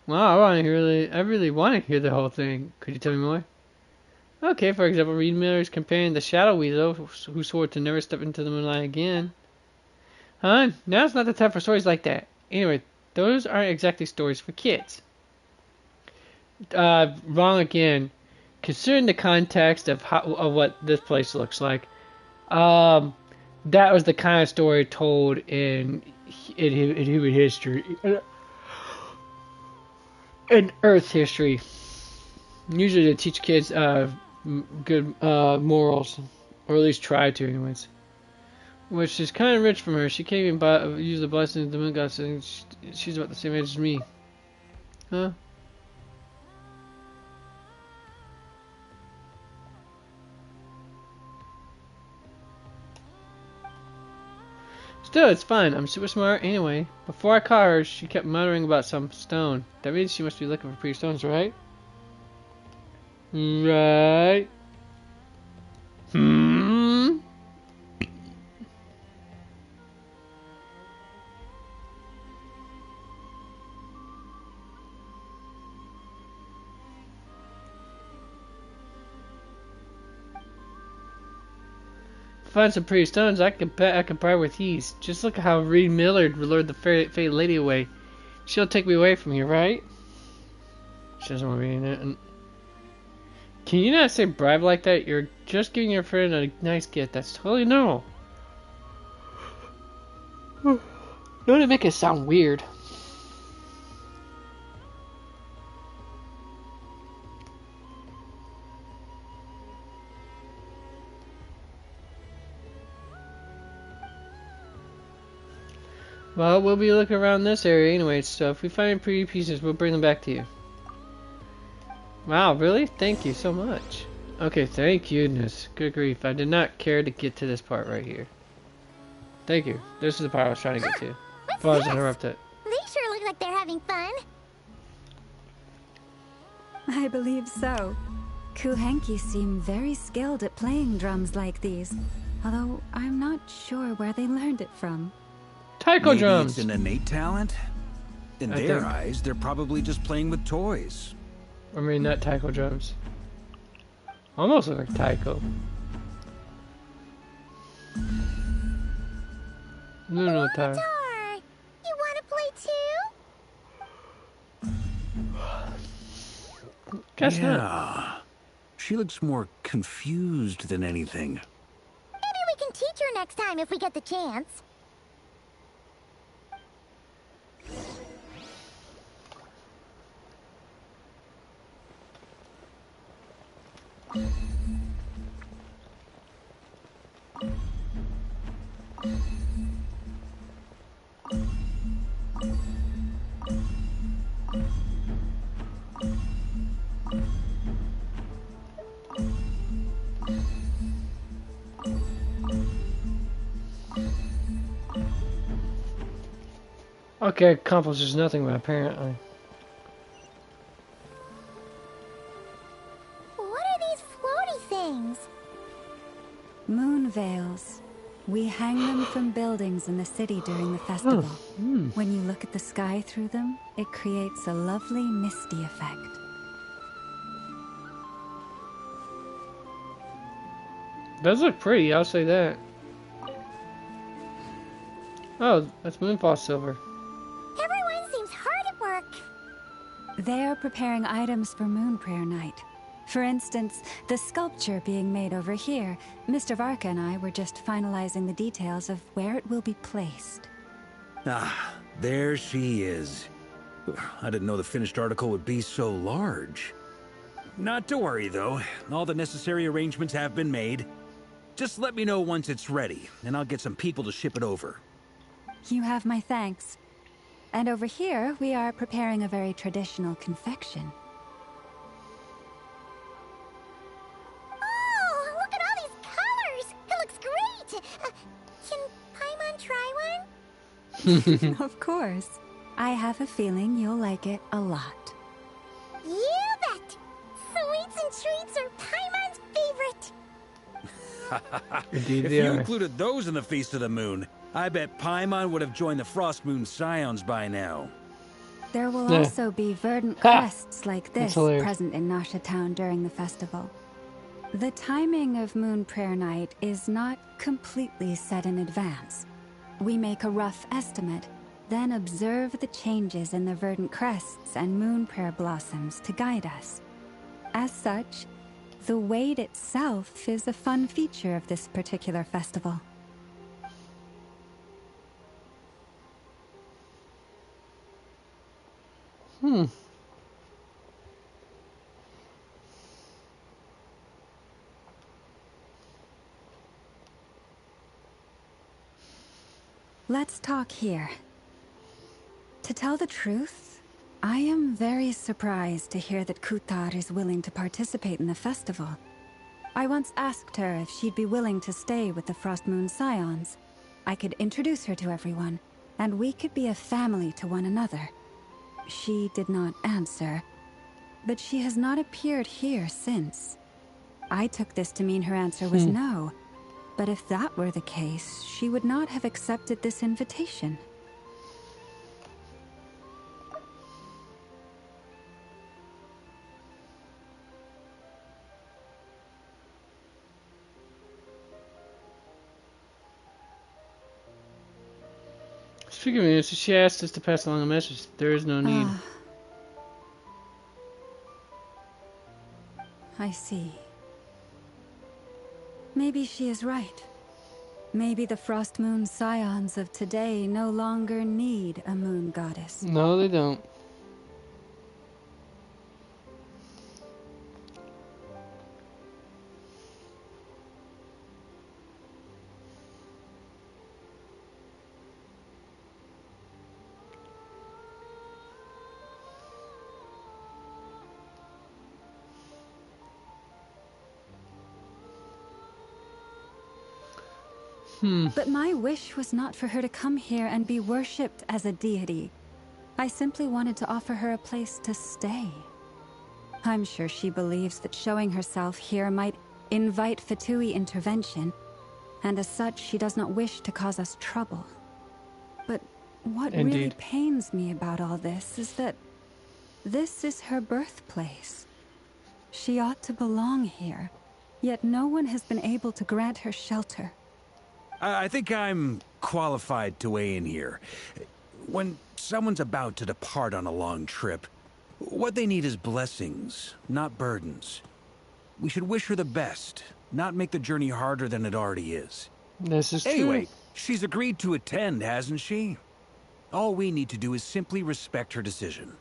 Wow, I really want to hear the whole thing. Could you tell me more? Okay, for example, Reed Miller is comparing the Shadow Weasel, who swore to never step into the moonlight again. Huh? Now's not the time for stories like that. Anyway, those aren't exactly stories for kids. Wrong again. Considering the context of what this place looks like, that was the kind of story told in human history, in Earth history. Usually to teach kids good morals, or at least try to, anyways. Which is kind of rich from her. She can't even use the blessings of the moon goddess, and she's about the same age as me. Huh? Still, it's fine. I'm super smart anyway. Before I caught her, she kept muttering about some stone. That means she must be looking for pretty stones, right? Right. Find some pretty stones, I can bet I can buy with ease. Just look at how Reed Millard lured the Fey lady away. She'll take me away from here, right? She doesn't want to be in it. Can you not say bribe like that? You're just giving your friend a nice gift. That's totally normal. Don't make it sound weird. Well, we'll be looking around this area anyway, so if we find pretty pieces, we'll bring them back to you. Wow, really? Thank you so much. Okay, thank goodness. Good grief, I did not care to get to this part right here. Thank you. This is the part I was trying to get to. Before I was interrupted. They sure look like they're having fun. I believe so. Kuhenki seem very skilled at playing drums like these, although I'm not sure where they learned it from. Taiko Maybe drums. it's an innate talent. In I their think. eyes, they're probably just playing with toys. I mean, not taiko drums. Almost look like taiko. No, taiko. Tar, you want to play too? Guess yeah. not. She looks more confused than anything. Maybe we can teach her next time if we get the chance. Okay, accomplishes nothing, but apparently. What are these floaty things? Moon veils. We hang them from buildings in the city during the festival. When you look at the sky through them, it creates a lovely misty effect. Does look pretty, I'll say that. Oh, that's Moonfall Silver. Everyone seems hard at work. They are preparing items for Moon Prayer Night. For instance, the sculpture being made over here, Mr. Varka and I were just finalizing the details of where it will be placed. Ah, there she is. I didn't know the finished article would be so large. Not to worry, though. All the necessary arrangements have been made. Just let me know once it's ready, and I'll get some people to ship it over. You have my thanks. And over here, we are preparing a very traditional confection. Oh, look at all these colors! It looks great! Can Paimon try one? Of course. I have a feeling you'll like it a lot. You bet! Sweets and treats are Paimon's favorite. Indeed If they you are. included those in the Feast of the Moon, I bet Paimon would have joined the Frost Moon Scions by now. There will Yeah. also be verdant crests like That's this hilarious. present in Nasha Town during the festival. The timing of Moon Prayer Night is not completely set in advance. We make a rough estimate, then observe the changes in the verdant crests and moon prayer blossoms to guide us. As such, the wait itself is a fun feature of this particular festival. Let's talk here. To tell the truth, I am very surprised to hear that Kutar is willing to participate in the festival. I once asked her if she'd be willing to stay with the Frost Moon Scions. I could introduce her to everyone, and we could be a family to one another. She did not answer, but she has not appeared here since. I took this to mean her answer was no, but if that were the case, she would not have accepted this invitation. Speaking of it, she asked us to pass along a message. There is no need. I see. Maybe she is right. Maybe the Frost Moon Scions of today no longer need a moon goddess. No, they don't. But my wish was not for her to come here and be worshipped as a deity. I simply wanted to offer her a place to stay. I'm sure she believes that showing herself here might invite Fatui intervention, and as such she does not wish to cause us trouble. But what Indeed. really pains me about all this is that this is her birthplace. She ought to belong here, yet no one has been able to grant her shelter. I think I'm qualified to weigh in here. When someone's about to depart on a long trip, what they need is blessings, not burdens. We should wish her the best, not make the journey harder than it already is. This is Anyway, true. she's agreed to attend, hasn't she? All we need to do is simply respect her decision.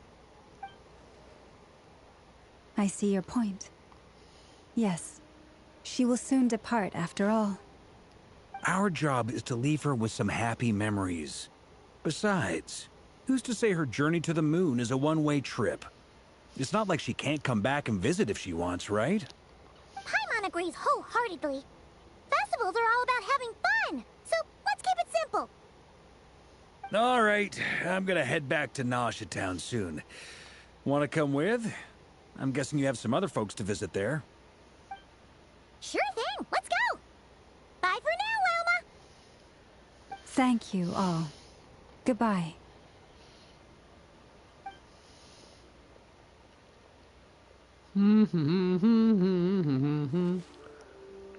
I see your point. Yes, she will soon depart after all. Our job is to leave her with some happy memories. Besides, who's to say her journey to the moon is a one-way trip? It's not like she can't come back and visit if she wants, right? Paimon agrees wholeheartedly. Festivals are all about having fun, so let's keep it simple. All right, I'm gonna head back to Nausea Town soon. Want to come with? I'm guessing you have some other folks to visit there. Sure thing, let's go. Bye for now, Wilma. Thank you all. Goodbye.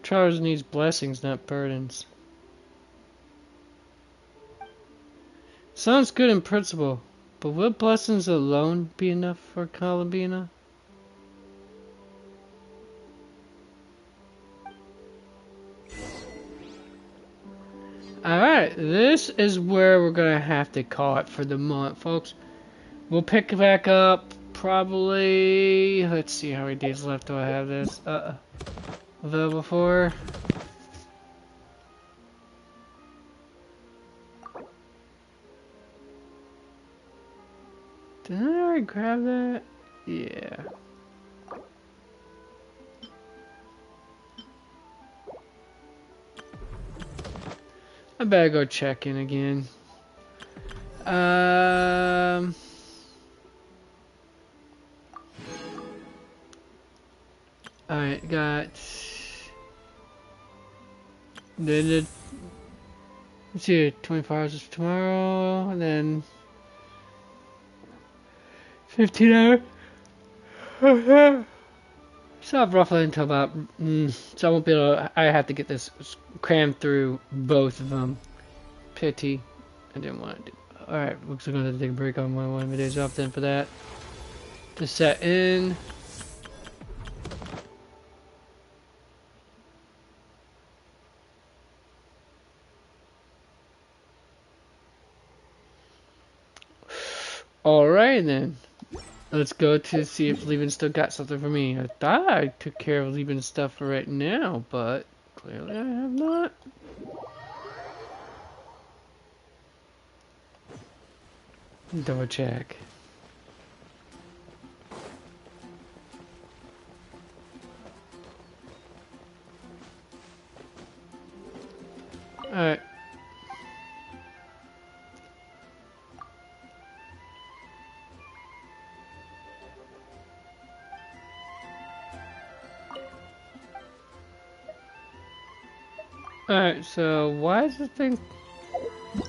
Travelers needs blessings, not burdens. Sounds good in principle, but will blessings alone be enough for Columbina? Alright, this is where we're gonna have to call it for the month, folks. We'll pick it back up probably. Let's see, how many days left do I have this available for? Did I already grab that? Yeah. I better go check in again. Alright, got let's see, 24 hours is tomorrow, and then 15 hours. So roughly until about, so I won't be able to, I have to get this crammed through both of them. Pity. I didn't want to do. Alright, looks like I'm going to take a break on one of my days off then for that. To set in. Alright then. Let's go to see if Lieben still got something for me. I thought I took care of Lieben's stuff for right now, but clearly I have not. Double check. Alright. Alright, so why is this thing...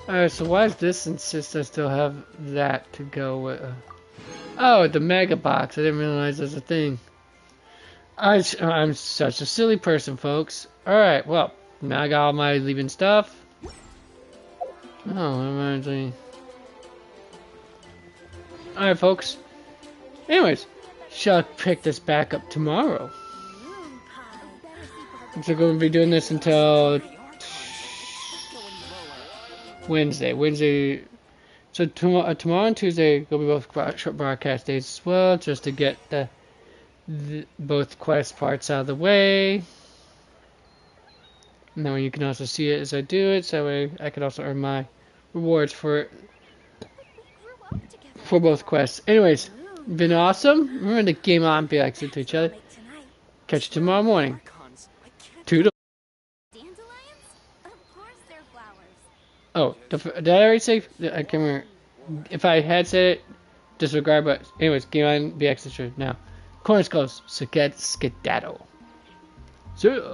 Alright, so why does this insist I still have that to go with? Oh, the mega box. I didn't realize there's a thing. I'm such a silly person, folks. Alright, well, now I got all my leaving stuff. Oh, reminds me. Alright, folks. Anyways, shall pick this back up tomorrow. So we're going to be doing this until Wednesday. So tomorrow and Tuesday will be both short broadcast days as well, just to get the both quest parts out of the way. Now you can also see it as I do it, so that way I can also earn my rewards for both quests. Anyways, been awesome. Remember to game on, be like to each other. Catch you tomorrow morning. Toodle. Oh, did I already say? I can't remember. If I had said it, disregard. But anyways, game on, be extra now. Corner's close. So get skedaddle. See ya.